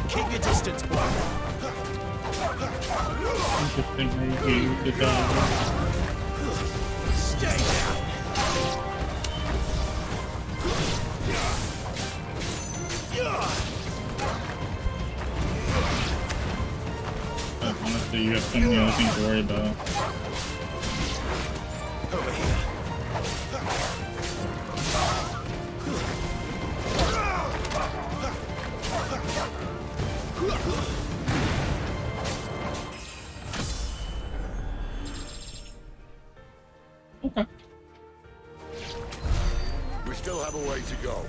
[SPEAKER 2] Keep your distance, boy.
[SPEAKER 1] Interesting how you use the dog.
[SPEAKER 2] Stay down.
[SPEAKER 1] Honestly, you have so many other things to worry about.
[SPEAKER 2] Over here.
[SPEAKER 1] Okay.
[SPEAKER 3] We still have a way to go.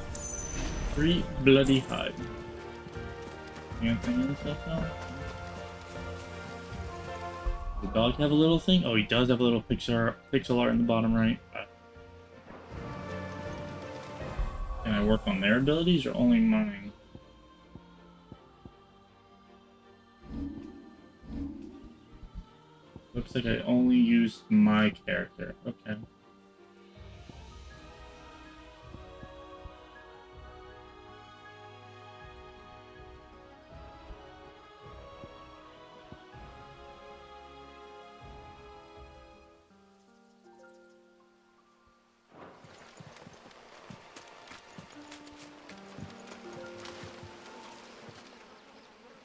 [SPEAKER 1] Free bloody hide. You gonna think of this stuff now? The dog have a little thing? Oh, he does have a little pixel art in the bottom right. Can I work on their abilities or only mine? Looks like I only used my character. Okay.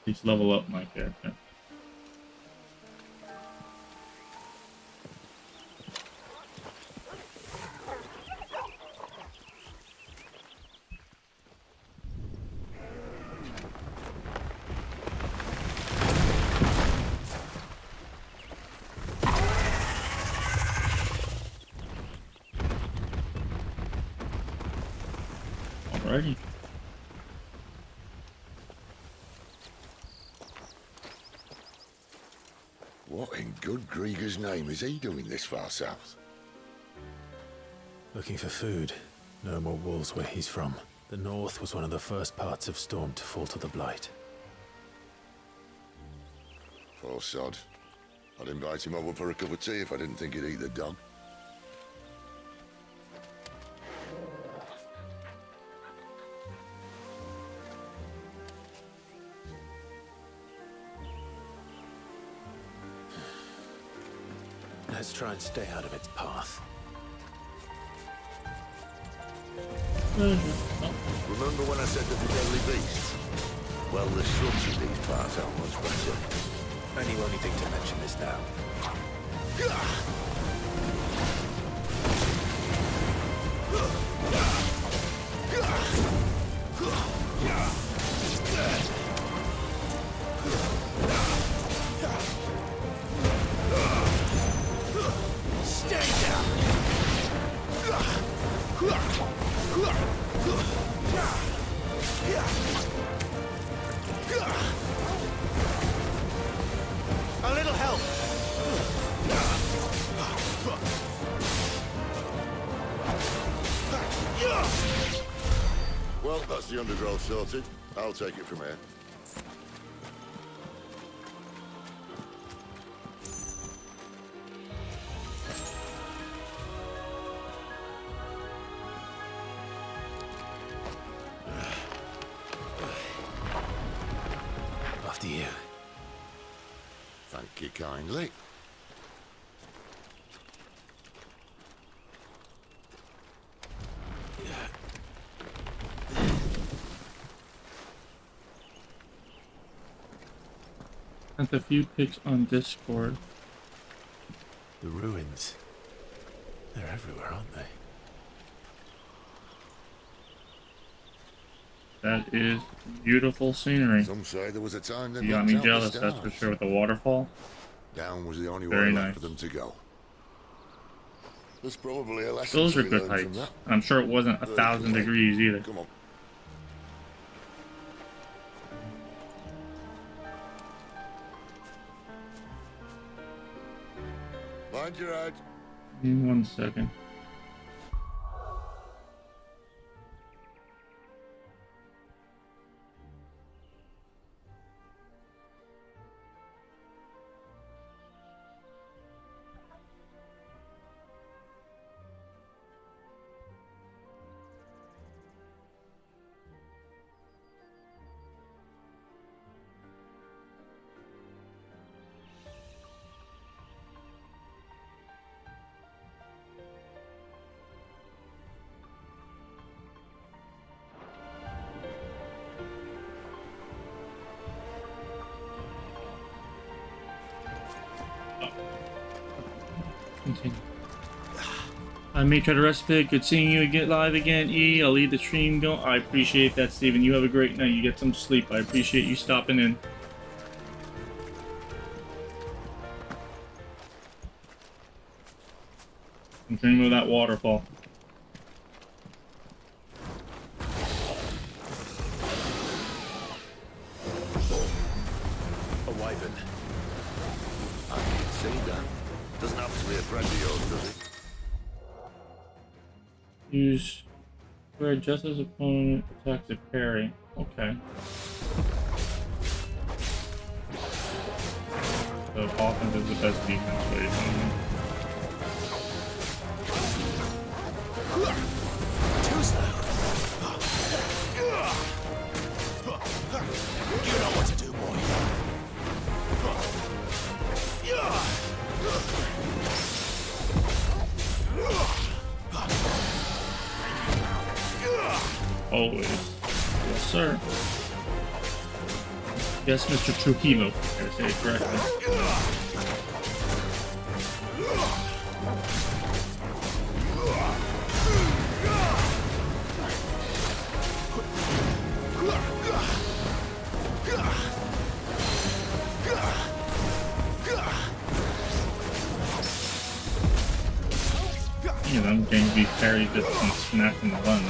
[SPEAKER 1] Please level up my character. Alrighty.
[SPEAKER 3] What in good Grieger's name is he doing this far south?
[SPEAKER 2] Looking for food. No more wolves where he's from. The north was one of the first parts of Storm to fall to the Blight.
[SPEAKER 3] Poor sod. I'd invite him over for a cup of tea if I didn't think he'd eat the dog.
[SPEAKER 2] Let's try and stay out of its path.
[SPEAKER 3] Remember when I said that the deadly beasts? Well, the shrubs in these parts are much better.
[SPEAKER 2] And you only think to mention this now.
[SPEAKER 3] Stay down!
[SPEAKER 2] A little help!
[SPEAKER 3] Well, that's the undergrowth sorted. I'll take it from here.
[SPEAKER 2] After you.
[SPEAKER 3] Thank you kindly.
[SPEAKER 1] Sent a few pics on Discord.
[SPEAKER 2] The ruins. They're everywhere, aren't they?
[SPEAKER 1] That is beautiful scenery.
[SPEAKER 3] Some say there was a time they
[SPEAKER 1] You got me jealous, that's for sure, with the waterfall.
[SPEAKER 3] Down was the only
[SPEAKER 1] Very
[SPEAKER 3] way left
[SPEAKER 1] nice.
[SPEAKER 3] for them to go. There's probably a lesson
[SPEAKER 1] Those
[SPEAKER 3] to
[SPEAKER 1] are
[SPEAKER 3] be
[SPEAKER 1] good
[SPEAKER 3] learned from
[SPEAKER 1] heights.
[SPEAKER 3] that.
[SPEAKER 1] I'm sure it wasn't 1,000 degrees either.
[SPEAKER 3] Come on. Mind your head.
[SPEAKER 1] Give me 1 second. Continue. I may try to respite. Good seeing you get live again, E. I'll leave the stream going. I appreciate that, Steven. You have a great night. You get some sleep. I appreciate you stopping in. I'm dreaming of that waterfall.
[SPEAKER 2] A wyvern.
[SPEAKER 3] see that. Doesn't have to be a friend of yours, does it?
[SPEAKER 1] Use where just as opponent attacks a parry. Okay. So offense is the best defense way.
[SPEAKER 2] Too slow. You know what to do, boy.
[SPEAKER 1] Always. Yes, sir. Yes, Mr. Trujillo. I say it correctly. You know, getting to be parried just from smacking the button.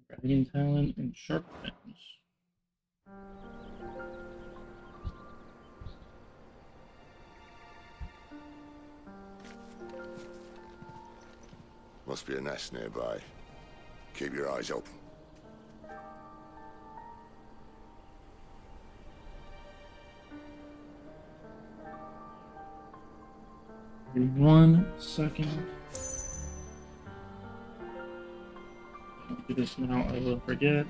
[SPEAKER 1] Dragon talent and sharp fins.
[SPEAKER 3] Must be a nest nearby. Keep your eyes open.
[SPEAKER 1] Give me 1 second. Don't do this now, I will forget.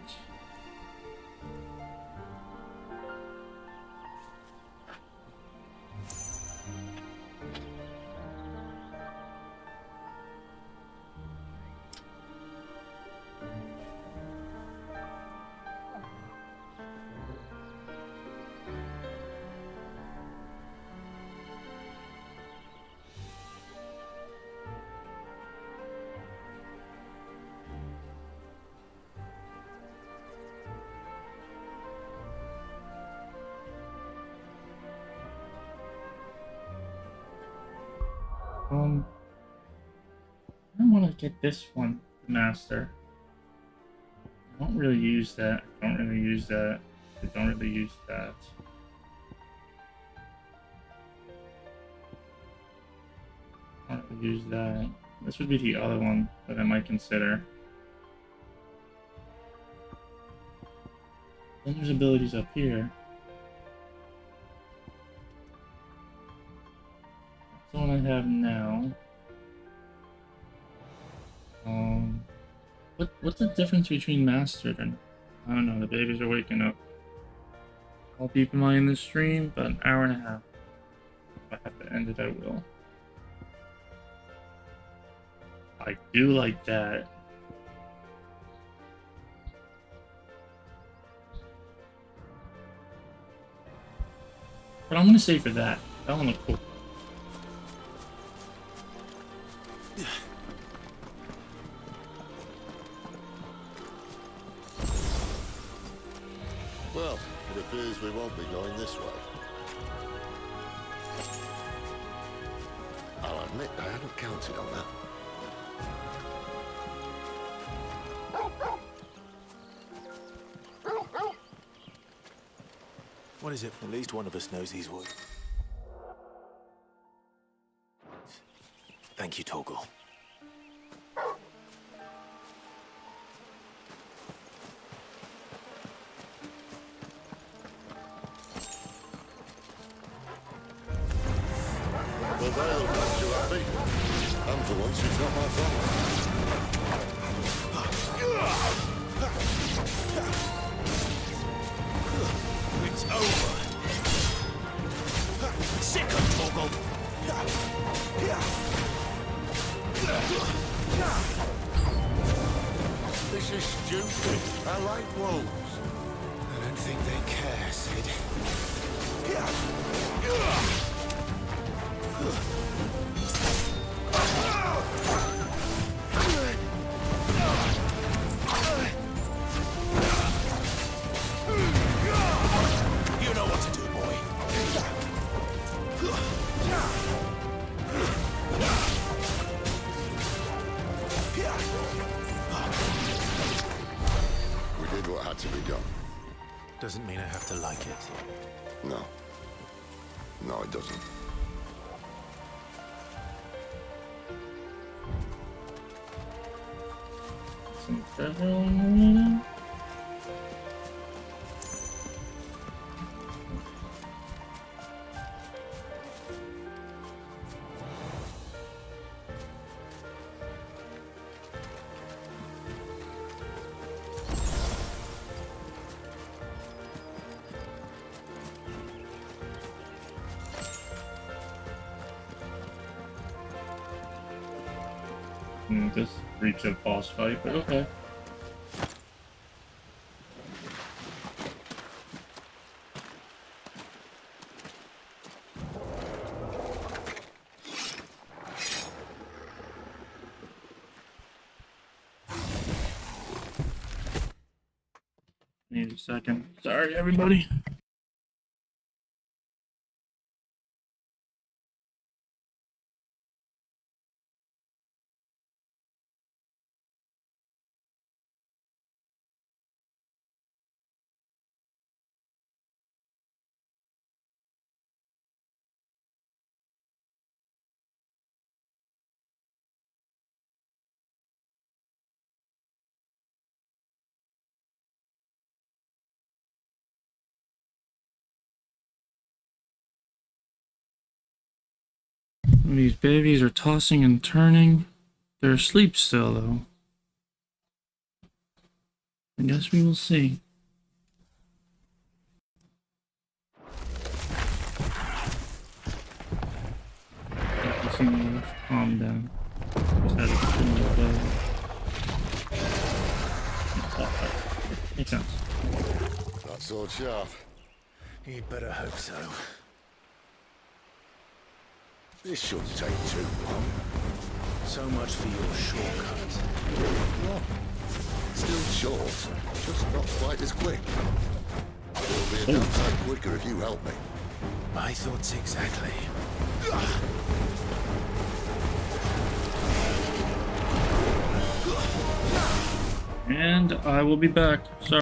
[SPEAKER 1] I want to get this one, master. I don't really use that. I don't really use that. I don't really use that. I don't really use that. This would be the other one that I might consider. Then there's abilities up here. That's the one I have now. What's the difference between mastered and... I don't know, the babies are waking up. I'll keep in mind in this stream, but an hour and a half. If I have to end it, I will. I do like that. But I'm gonna say for that. That one looked cool.
[SPEAKER 3] Well, it appears we won't be going this way. I'll admit I hadn't counted on that.
[SPEAKER 2] What is it? At least one of us knows these words. Thank you, Torgal.
[SPEAKER 3] Well, they'll make you happy. And for once, it's not my fault.
[SPEAKER 2] It's over. Sick of Torgal.
[SPEAKER 3] This is stupid. I like wolves.
[SPEAKER 4] I don't think they care, Sid.
[SPEAKER 3] got to be done.
[SPEAKER 2] Doesn't mean I have to like it.
[SPEAKER 3] No. No, it doesn't.
[SPEAKER 1] Some treasure on Just reach a boss fight, but okay. Need a second. Sorry, everybody. These babies are tossing and turning. They're asleep still, though. I guess we will see. Calm down. Just had a little makes sense.
[SPEAKER 3] That sword sharp.
[SPEAKER 2] You'd better hope so.
[SPEAKER 3] This shouldn't take too long.
[SPEAKER 2] So much for your shortcut.
[SPEAKER 3] What? Still short, just not quite as quick. It'll be a damn sight quicker if you help me.
[SPEAKER 2] My thoughts exactly.
[SPEAKER 1] And I will be back. Sorry.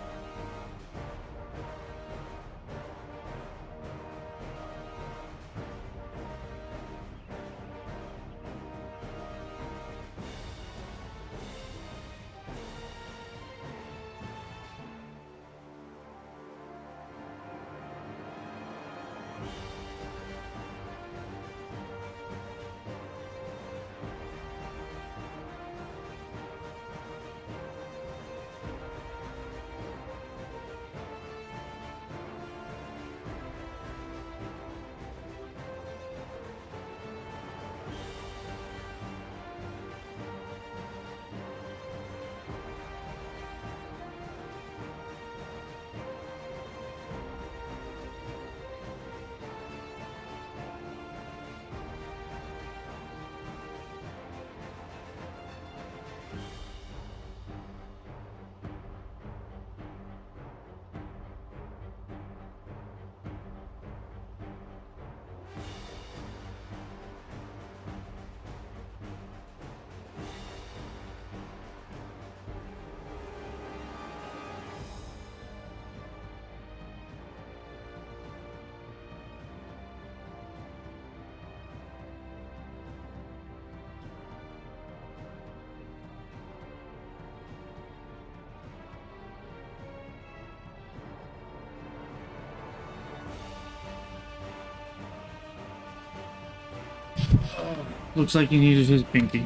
[SPEAKER 1] Looks like he needed his pinky.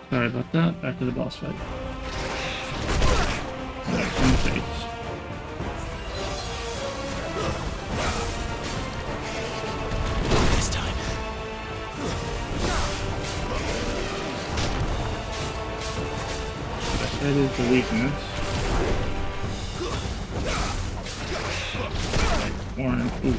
[SPEAKER 1] Sorry about that. Back to the boss fight. Back in the face.
[SPEAKER 2] This time.
[SPEAKER 1] That is the weakness. Warren, ooh,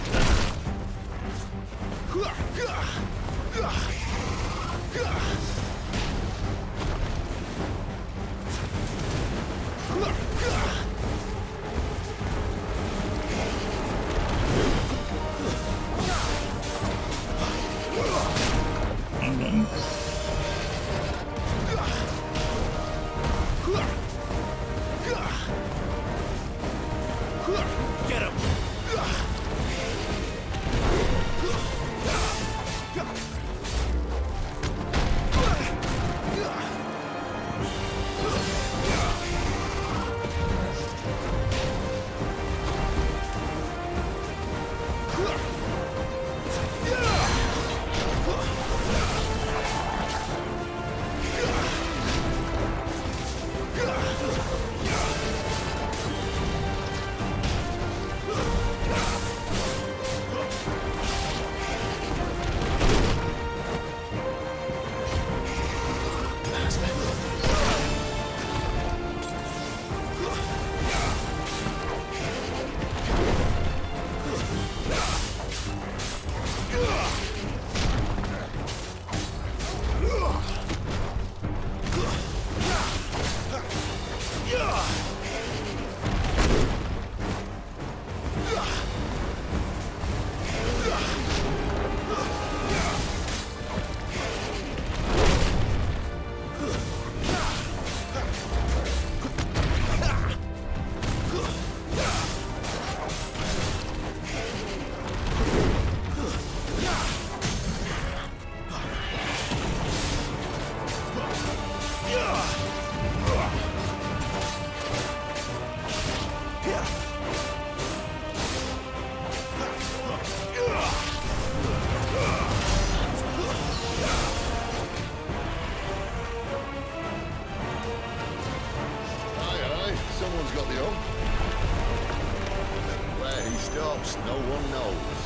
[SPEAKER 3] no one knows.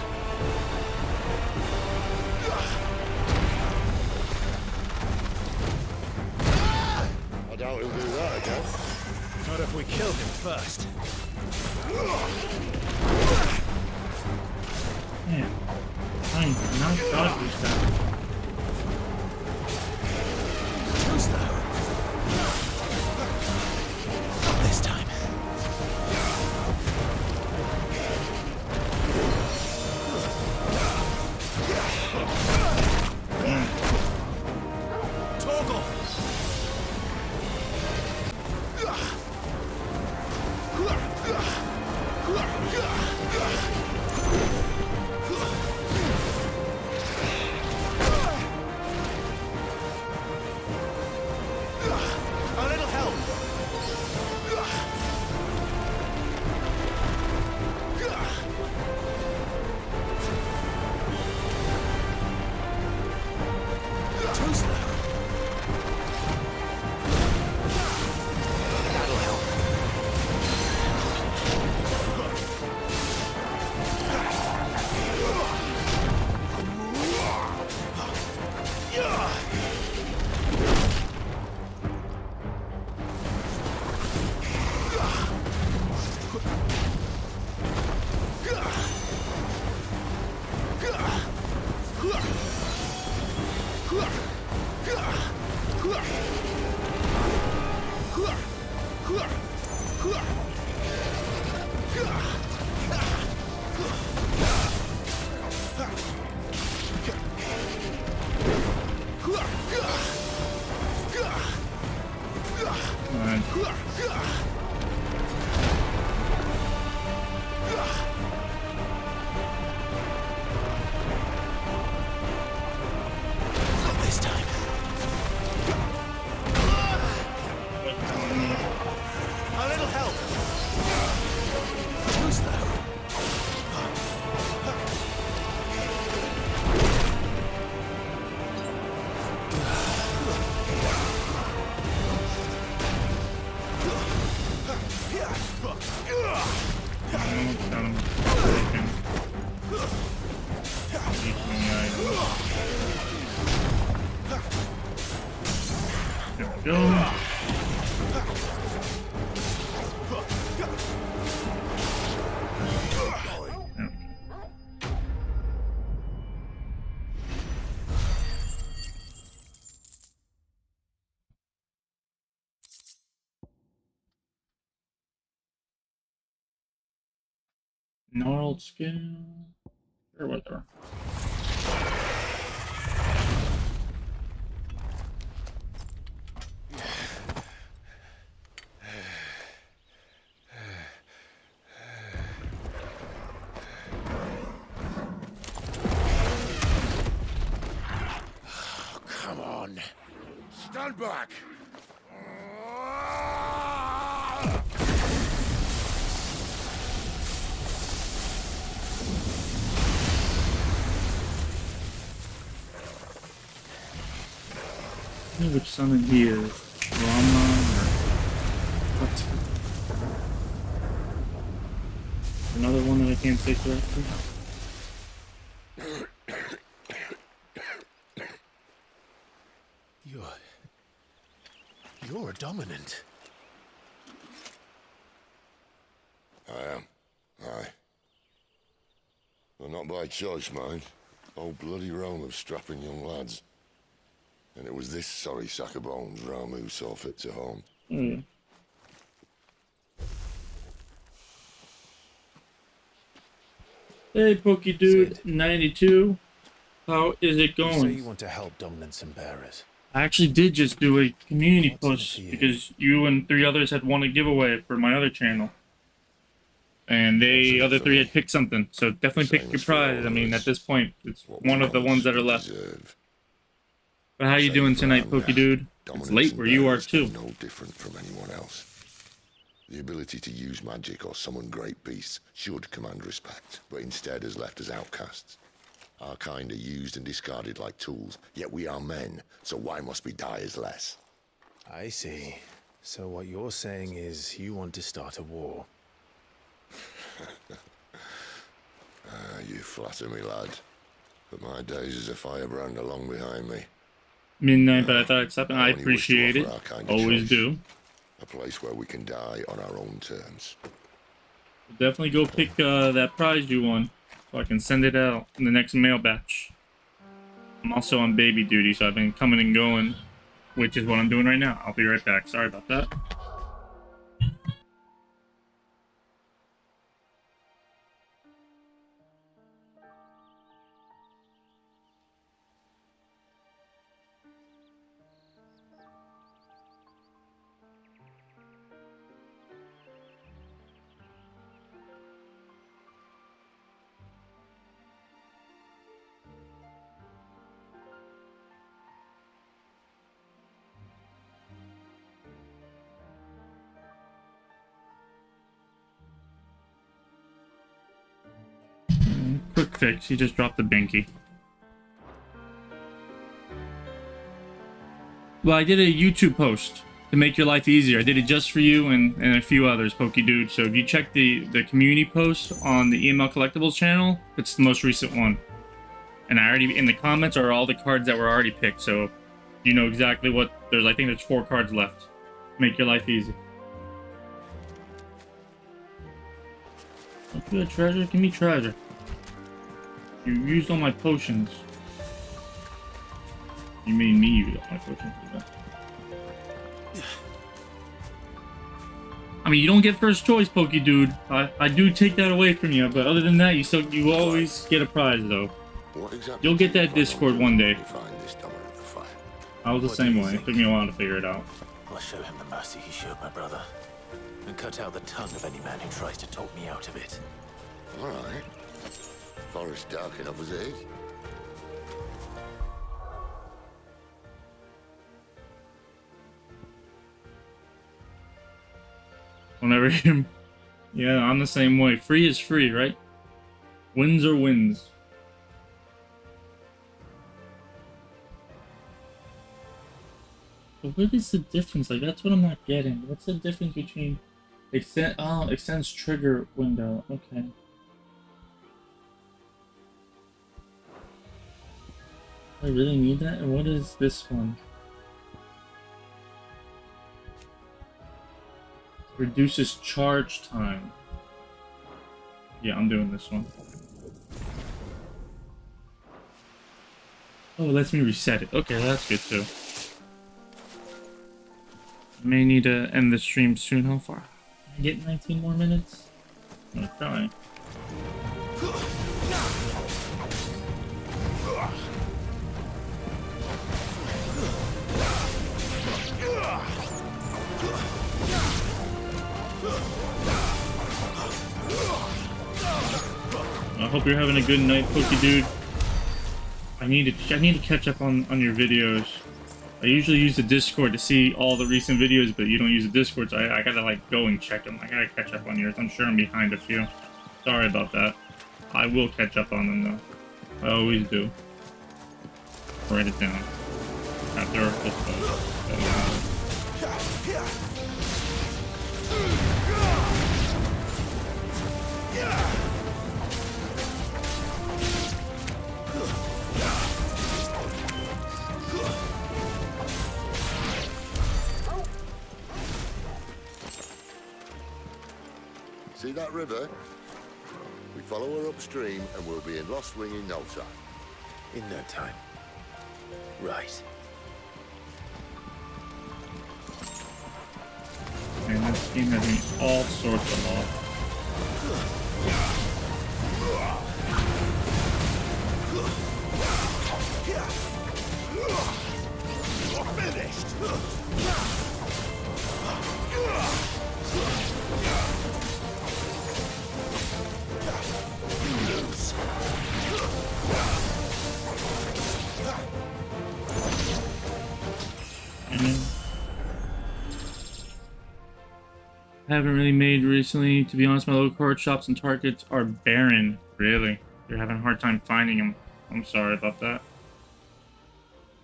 [SPEAKER 3] I doubt he'll do that again.
[SPEAKER 2] Not if we kill him first.
[SPEAKER 1] Man, I am not dodge this guy.
[SPEAKER 2] Too slow. Not this time. Toggle! A little help! Too slow. That'll help. Not this time. A little help. Too slow.
[SPEAKER 1] There we go. Gnarled skin, or whatever.
[SPEAKER 3] Come on. Stand back.
[SPEAKER 1] I wonder which summon he is. Rama or what? Another one that I can't say correctly.
[SPEAKER 2] You're a dominant.
[SPEAKER 3] I am. Aye. Well, not by choice, mind. Old bloody Rome of strapping young lads. And it was this sorry sack of bones Ramu saw fit to home.
[SPEAKER 1] Mm. Hey, Pokey Dude 92. How is it
[SPEAKER 2] You
[SPEAKER 1] going?
[SPEAKER 2] say you want to help dominants and bearers.
[SPEAKER 1] I actually did just do a community push because you and 3 others had won a giveaway for my other channel. And the other 3 had picked something, so definitely pick your prize. I mean, at this point, it's one of the ones that are left. But how you doing tonight, Pokey Dude? It's late where you are too.
[SPEAKER 3] No different from anyone else. The ability to use magic or summon great beasts should command respect, but instead has left us outcasts. Our kind are used and discarded like tools, yet we are men, so why must we die as less?
[SPEAKER 2] I see. So what you're saying is you want to start a war.
[SPEAKER 3] You flatter me, lad. But my days as a firebrand are long behind me.
[SPEAKER 1] Midnight, but I thought I'd stop and I
[SPEAKER 3] only wish to
[SPEAKER 1] appreciate it.
[SPEAKER 3] offer our kind of
[SPEAKER 1] Always
[SPEAKER 3] choice.
[SPEAKER 1] do.
[SPEAKER 3] A place where we can die on our own terms.
[SPEAKER 1] Definitely go pick that prize you won, so I can send it out in the next mail batch. I'm also on baby duty, so I've been coming and going, which is what I'm doing right now. I'll be right back. Sorry about that. Quick fix, he just dropped the binky. Well, I did a YouTube post to make your life easier. I did it just for you and a few others, Pokey Dude. So if you check the community post on the EML Collectibles channel, it's the most recent one. And I already, in the comments are all the cards that were already picked. So you know exactly what, I think there's 4 cards left. Make your life easy. Don't you a treasure? Give me treasure. You used all my potions. You made me use all my potions. I mean, you don't get first choice, Pokey Dude. I do take that away from you, but other than that, you always get a prize, though.
[SPEAKER 3] What exactly
[SPEAKER 1] You'll get that Discord one day.
[SPEAKER 3] find this dominant of fire?
[SPEAKER 1] I was the same way. It took me a while to figure it out.
[SPEAKER 2] I'll show him the mercy he showed my brother, and cut out the tongue of any man who tries to talk me out of it.
[SPEAKER 3] All right. Forest dark enough as it is.
[SPEAKER 1] Whenever you... Yeah, I'm the same way. Free is free, right? Wins are wins. But what is the difference? Like, that's what I'm not getting. What's the difference between... extends trigger window. Okay. I really need that? And what is this one? Reduces charge time. Yeah, I'm doing this one. Oh, it lets me reset it. Okay, that's good too. May need to end the stream soon. How far? Can I get 19 more minutes? I'm gonna try. I hope you're having a good night, Pokey Dude. I need to catch up on your videos. I usually use the Discord to see all the recent videos, but you don't use the Discord, so I gotta like go and check them. I gotta catch up on yours. I'm sure I'm behind a few. Sorry about that. I will catch up on them though. I always do. Write it down. After our full post.
[SPEAKER 3] See that river? We follow her upstream and we'll be in Lost Wing in no time.
[SPEAKER 2] In no time. Right.
[SPEAKER 1] Man, this game has me all sorts of off.
[SPEAKER 2] You're finished!
[SPEAKER 1] I haven't really made recently. To be honest, my local card shops and targets are barren. Really, you're having a hard time finding them. I'm sorry about that.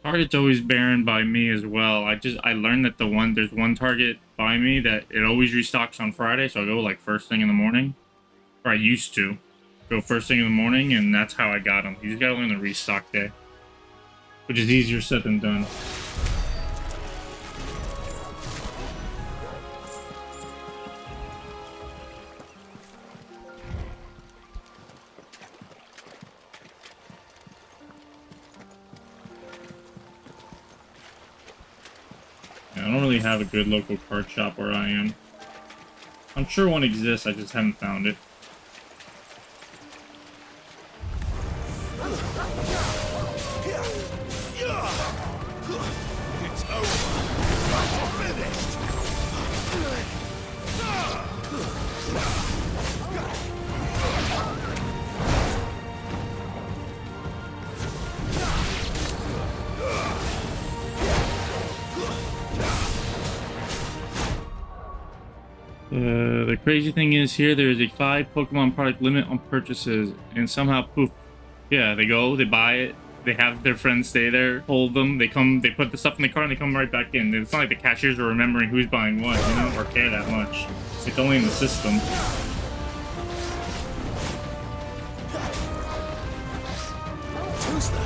[SPEAKER 1] Target's always barren by me as well. I learned that there's one Target by me that it always restocks on Friday, so I go like first thing in the morning. Or I used to. go first thing in the morning, and that's how I got him. You just gotta learn the restock day, which is easier said than done. I don't really have a good local card shop where I am. I'm sure one exists, I just haven't found it.
[SPEAKER 2] It's over. Finished.
[SPEAKER 1] The crazy thing is here, there is a 5 Pokemon product limit on purchases, and somehow, poof, yeah, they go, they buy it, they have their friends stay there, hold them, they come, they put the stuff in the cart, and they come right back in. It's not like the cashiers are remembering who's buying what, you know, or care that much. It's only in the system.
[SPEAKER 2] Too slow.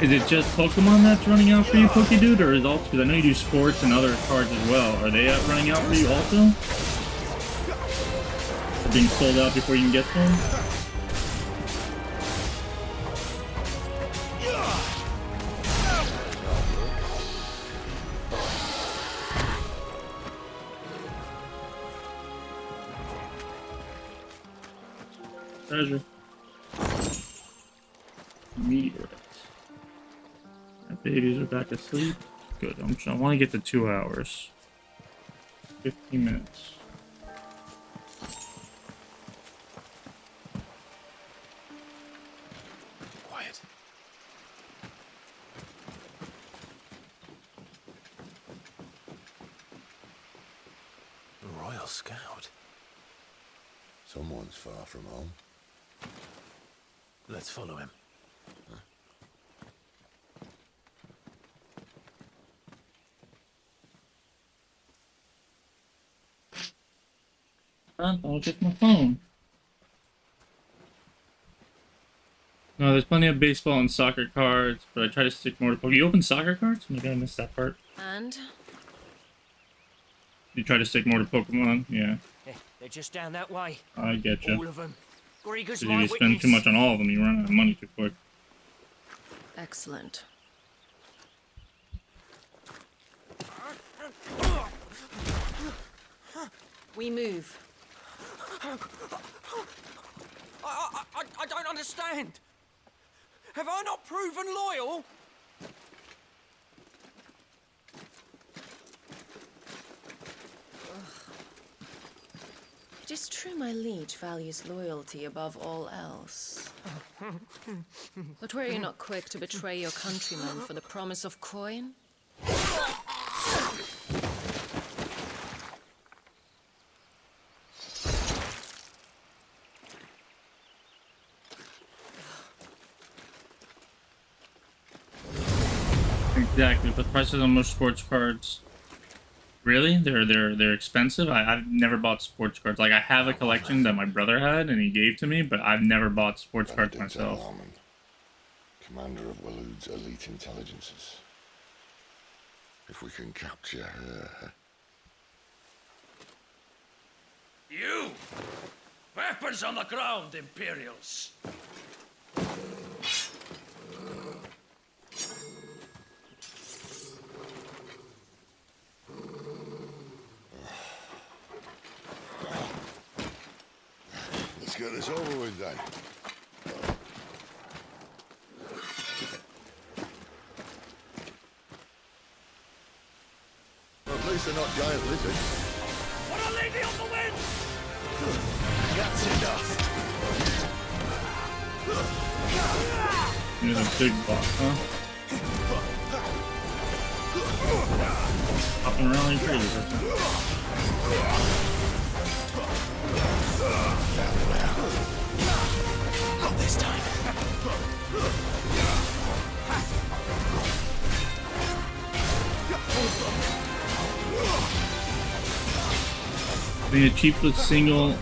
[SPEAKER 1] Is it just Pokemon that's running out for you, Pokedude, or is also, because I know you do sports and other cards as well. Are they running out for you also? Or being sold out before you can get to them? Treasure. Meteorites. My babies are back asleep. Good. I want to get to 2 hours. 15 minutes.
[SPEAKER 2] Quiet. A Royal Scout.
[SPEAKER 3] Someone's far from home.
[SPEAKER 2] Let's follow him.
[SPEAKER 1] I'll get my phone. No, there's plenty of baseball and soccer cards, but I try to stick more to Pokemon. You open soccer cards? Maybe I missed that part.
[SPEAKER 8] And?
[SPEAKER 1] You try to stick more to Pokemon? Yeah.
[SPEAKER 14] They're just down that way.
[SPEAKER 1] I get you.
[SPEAKER 14] All of them. Grieger's
[SPEAKER 1] If
[SPEAKER 14] my
[SPEAKER 1] you spend too
[SPEAKER 14] witness.
[SPEAKER 1] much on all of them, you run out of money too quick.
[SPEAKER 8] Excellent. We move.
[SPEAKER 14] I don't understand. Have I not proven loyal?
[SPEAKER 8] It is true my liege values loyalty above all else. But were you not quick to betray your countrymen for the promise of coin?
[SPEAKER 1] Exactly, but the prices on most sports cards. Really? They're expensive? I've never bought sports cards. Like, I have a collection that my brother had and he gave to me, but I've never bought sports cards myself.
[SPEAKER 3] Commander of Waloed's elite intelligences. If we can capture her...
[SPEAKER 11] You! Weapons on the ground, Imperials!
[SPEAKER 3] Let's get this over with then. Well, at least they're not giant lizards.
[SPEAKER 6] What a lady on the wind!
[SPEAKER 2] That's enough.
[SPEAKER 1] Here's a big boss, huh? Hopping around like crazy.
[SPEAKER 2] Not this time.
[SPEAKER 1] The cheapest single,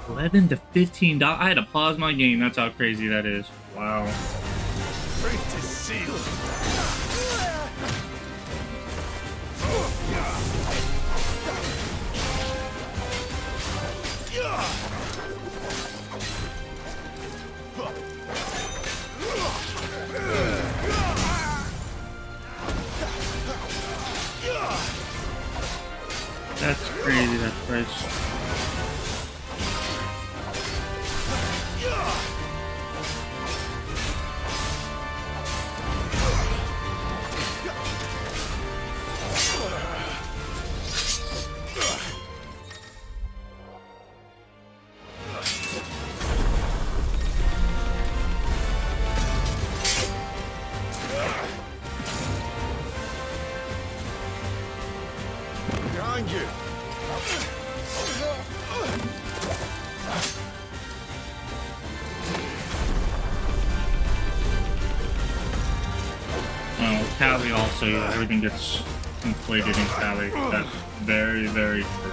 [SPEAKER 1] $11 to $15. I had to pause my game. That's how crazy that is. Wow.
[SPEAKER 2] Free to seal.
[SPEAKER 1] That's crazy, that price.
[SPEAKER 3] Behind you.
[SPEAKER 1] Cali also, everything gets inflated in Cali. That's very, very true.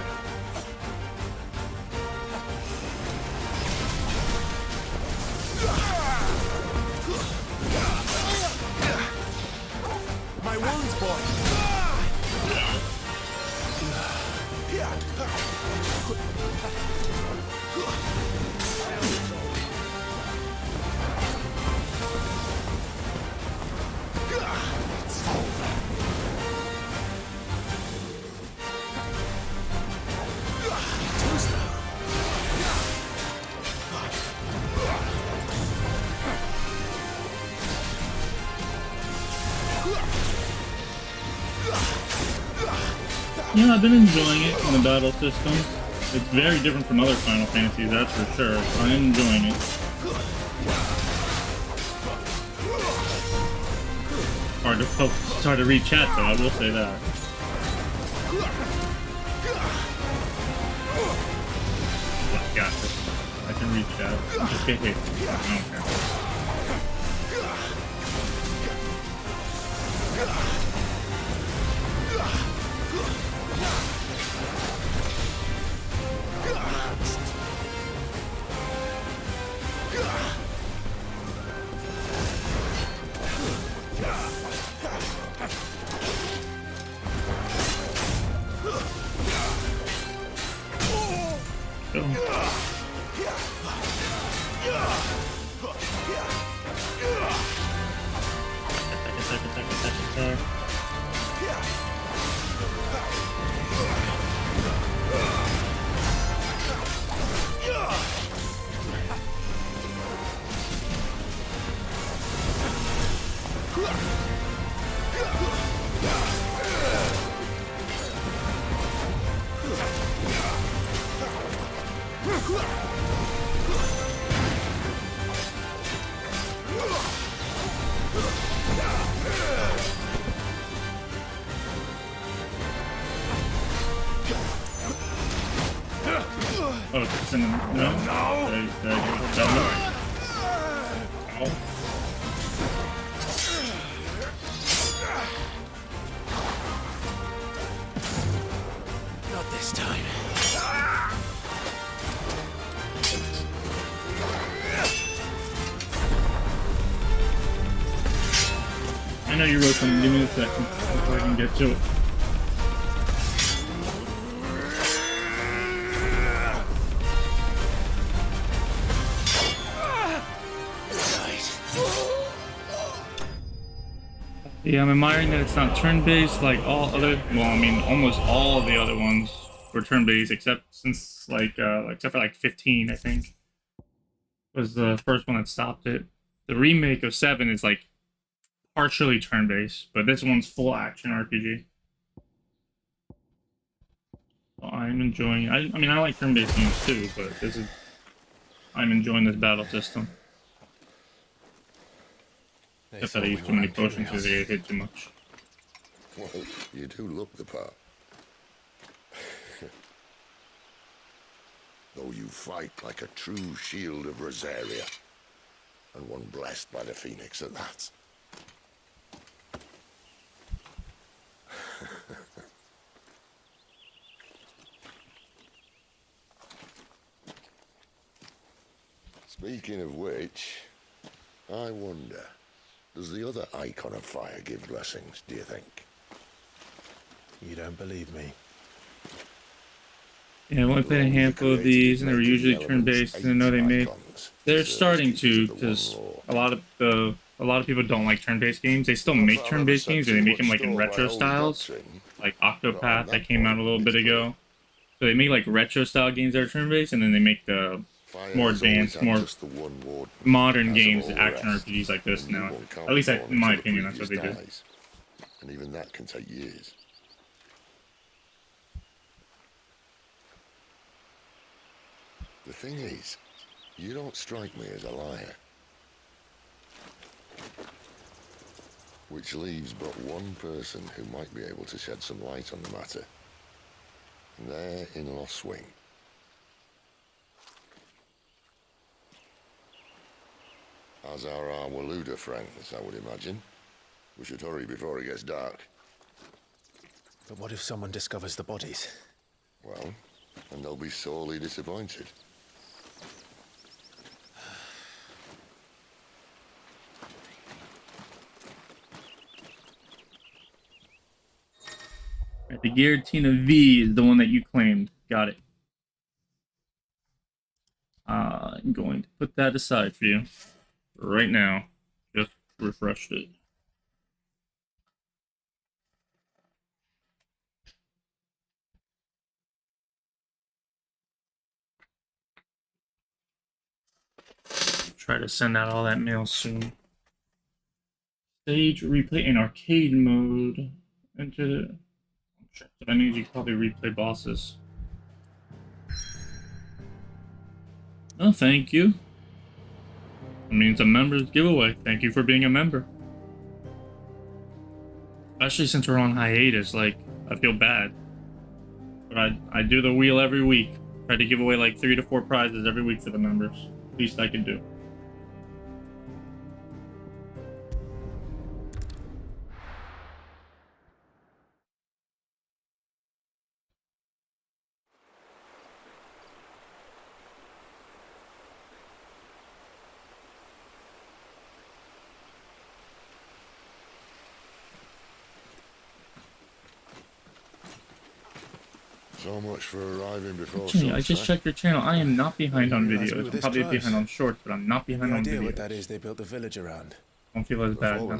[SPEAKER 2] My wounds, boy.
[SPEAKER 1] Yeah, I've been enjoying it in the battle system. It's very different from other Final Fantasies, that's for sure. I am enjoying it. Hard to focus, it's hard to read chat though, I will say that. I got this. I can read chat. Just get hit. I don't care. Oh, it's just in the... No? Did I get that? Ow.
[SPEAKER 2] Not this time.
[SPEAKER 1] I know you wrote something. Give me a second before I can get to it. Yeah, I'm admiring that it's not turn-based like all other, well, I mean, almost all of the other ones. for turn-based, except since except for like 15, I think, was the first one that stopped it. The remake of 7 is like partially turn-based, but this one's full action RPG. So I'm enjoying. I mean, I like turn-based games too, but I'm enjoying this battle system. Except that I use too many potions because they hit too much.
[SPEAKER 3] Well, you do look the part. Though you fight like a true shield of Rosaria, and one blessed by the Phoenix at that. Speaking of which, I wonder, does the other icon of fire give blessings, do you think?
[SPEAKER 4] You don't believe me?
[SPEAKER 1] Yeah, I only played a handful of these, and they were usually turn-based. And I know they're starting to, because a lot of people don't like turn-based games. They still make turn-based games, and they make them like in retro styles, like Octopath that came out a little bit ago. So they make like retro style games that are turn-based, and then they make the more advanced, more modern games, action RPGs like this now. At least in my opinion, that's what they do.
[SPEAKER 3] And even that can take years. The thing is, you don't strike me as a liar. Which leaves but one person who might be able to shed some light on the matter. And they're in Lost Swing. As are our Waluda friends, I would imagine. We should hurry before it gets dark.
[SPEAKER 20] But what if someone discovers the bodies?
[SPEAKER 3] Well, and they'll be sorely disappointed.
[SPEAKER 1] Right, the Giratina V is the one that you claimed. Got it. I'm going to put that aside for you right now. Just refreshed it. Try to send out all that mail soon. Stage replay in arcade mode. Enter the. I need you to probably replay bosses. Oh, thank you. I mean, it's a members giveaway. Thank you for being a member. Especially since we're on hiatus, like, I feel bad. But I do the wheel every week. Try to give away like 3 to 4 prizes every week for the members. Least I can do.
[SPEAKER 3] So much for arriving before
[SPEAKER 1] Actually, I just checked your channel. I am not behind on videos. I'm probably behind on shorts, but I'm not behind on videos.
[SPEAKER 20] What that is they built the village around.
[SPEAKER 1] Don't feel as bad. No.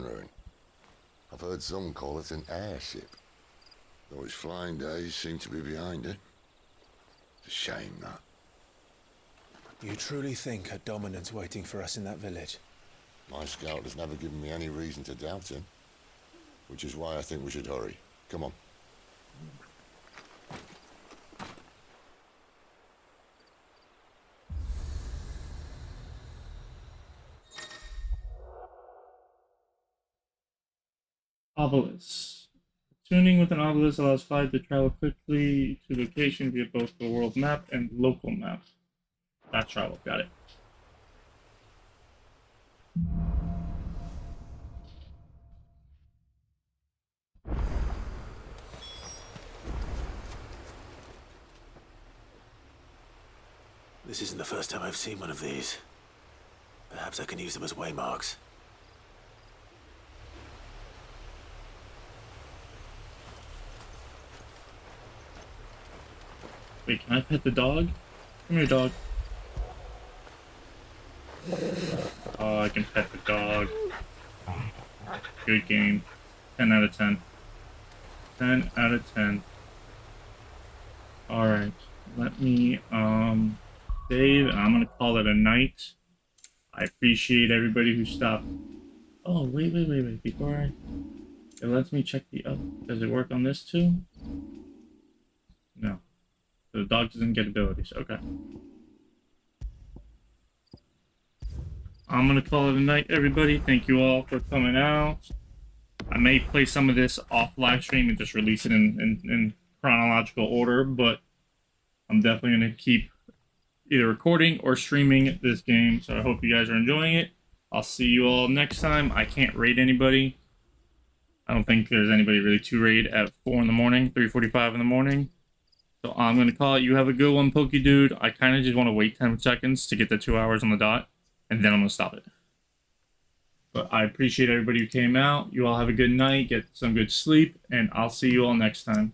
[SPEAKER 3] I've heard some call it an airship. Though its flying days seem to be behind it. It's a shame, that.
[SPEAKER 20] You truly think a dominant's waiting for us in that village?
[SPEAKER 3] My scout has never given me any reason to doubt him. Which is why I think we should hurry. Come on.
[SPEAKER 1] Obelisk. Tuning with an obelisk allows flight to travel quickly to location via both the world map and local map. Fast travel, got it.
[SPEAKER 20] This isn't the first time I've seen one of these. Perhaps I can use them as waymarks.
[SPEAKER 1] Wait, can I pet the dog? Come here, dog. Oh, I can pet the dog. Good game. 10 out of 10. 10 out of 10. Oh, Alright, let me save, and I'm gonna call it a night. I appreciate everybody who stopped. Oh, wait, before it lets me check the does it work on this too? No. So the dog doesn't get abilities, okay. I'm gonna call it a night, everybody. Thank you all for coming out. I may play some of this off live stream and just release it in chronological order, but I'm definitely gonna keep either recording or streaming this game, so I hope you guys are enjoying it. I'll see you all next time. I can't raid anybody. I don't think there's anybody really to raid at 4 in the morning, 3:45 in the morning. So I'm going to call it. You have a good one, Pokey Dude. I kind of just want to wait 10 seconds to get the 2 hours on the dot, and then I'm going to stop it. But I appreciate everybody who came out. You all have a good night. Get some good sleep, and I'll see you all next time.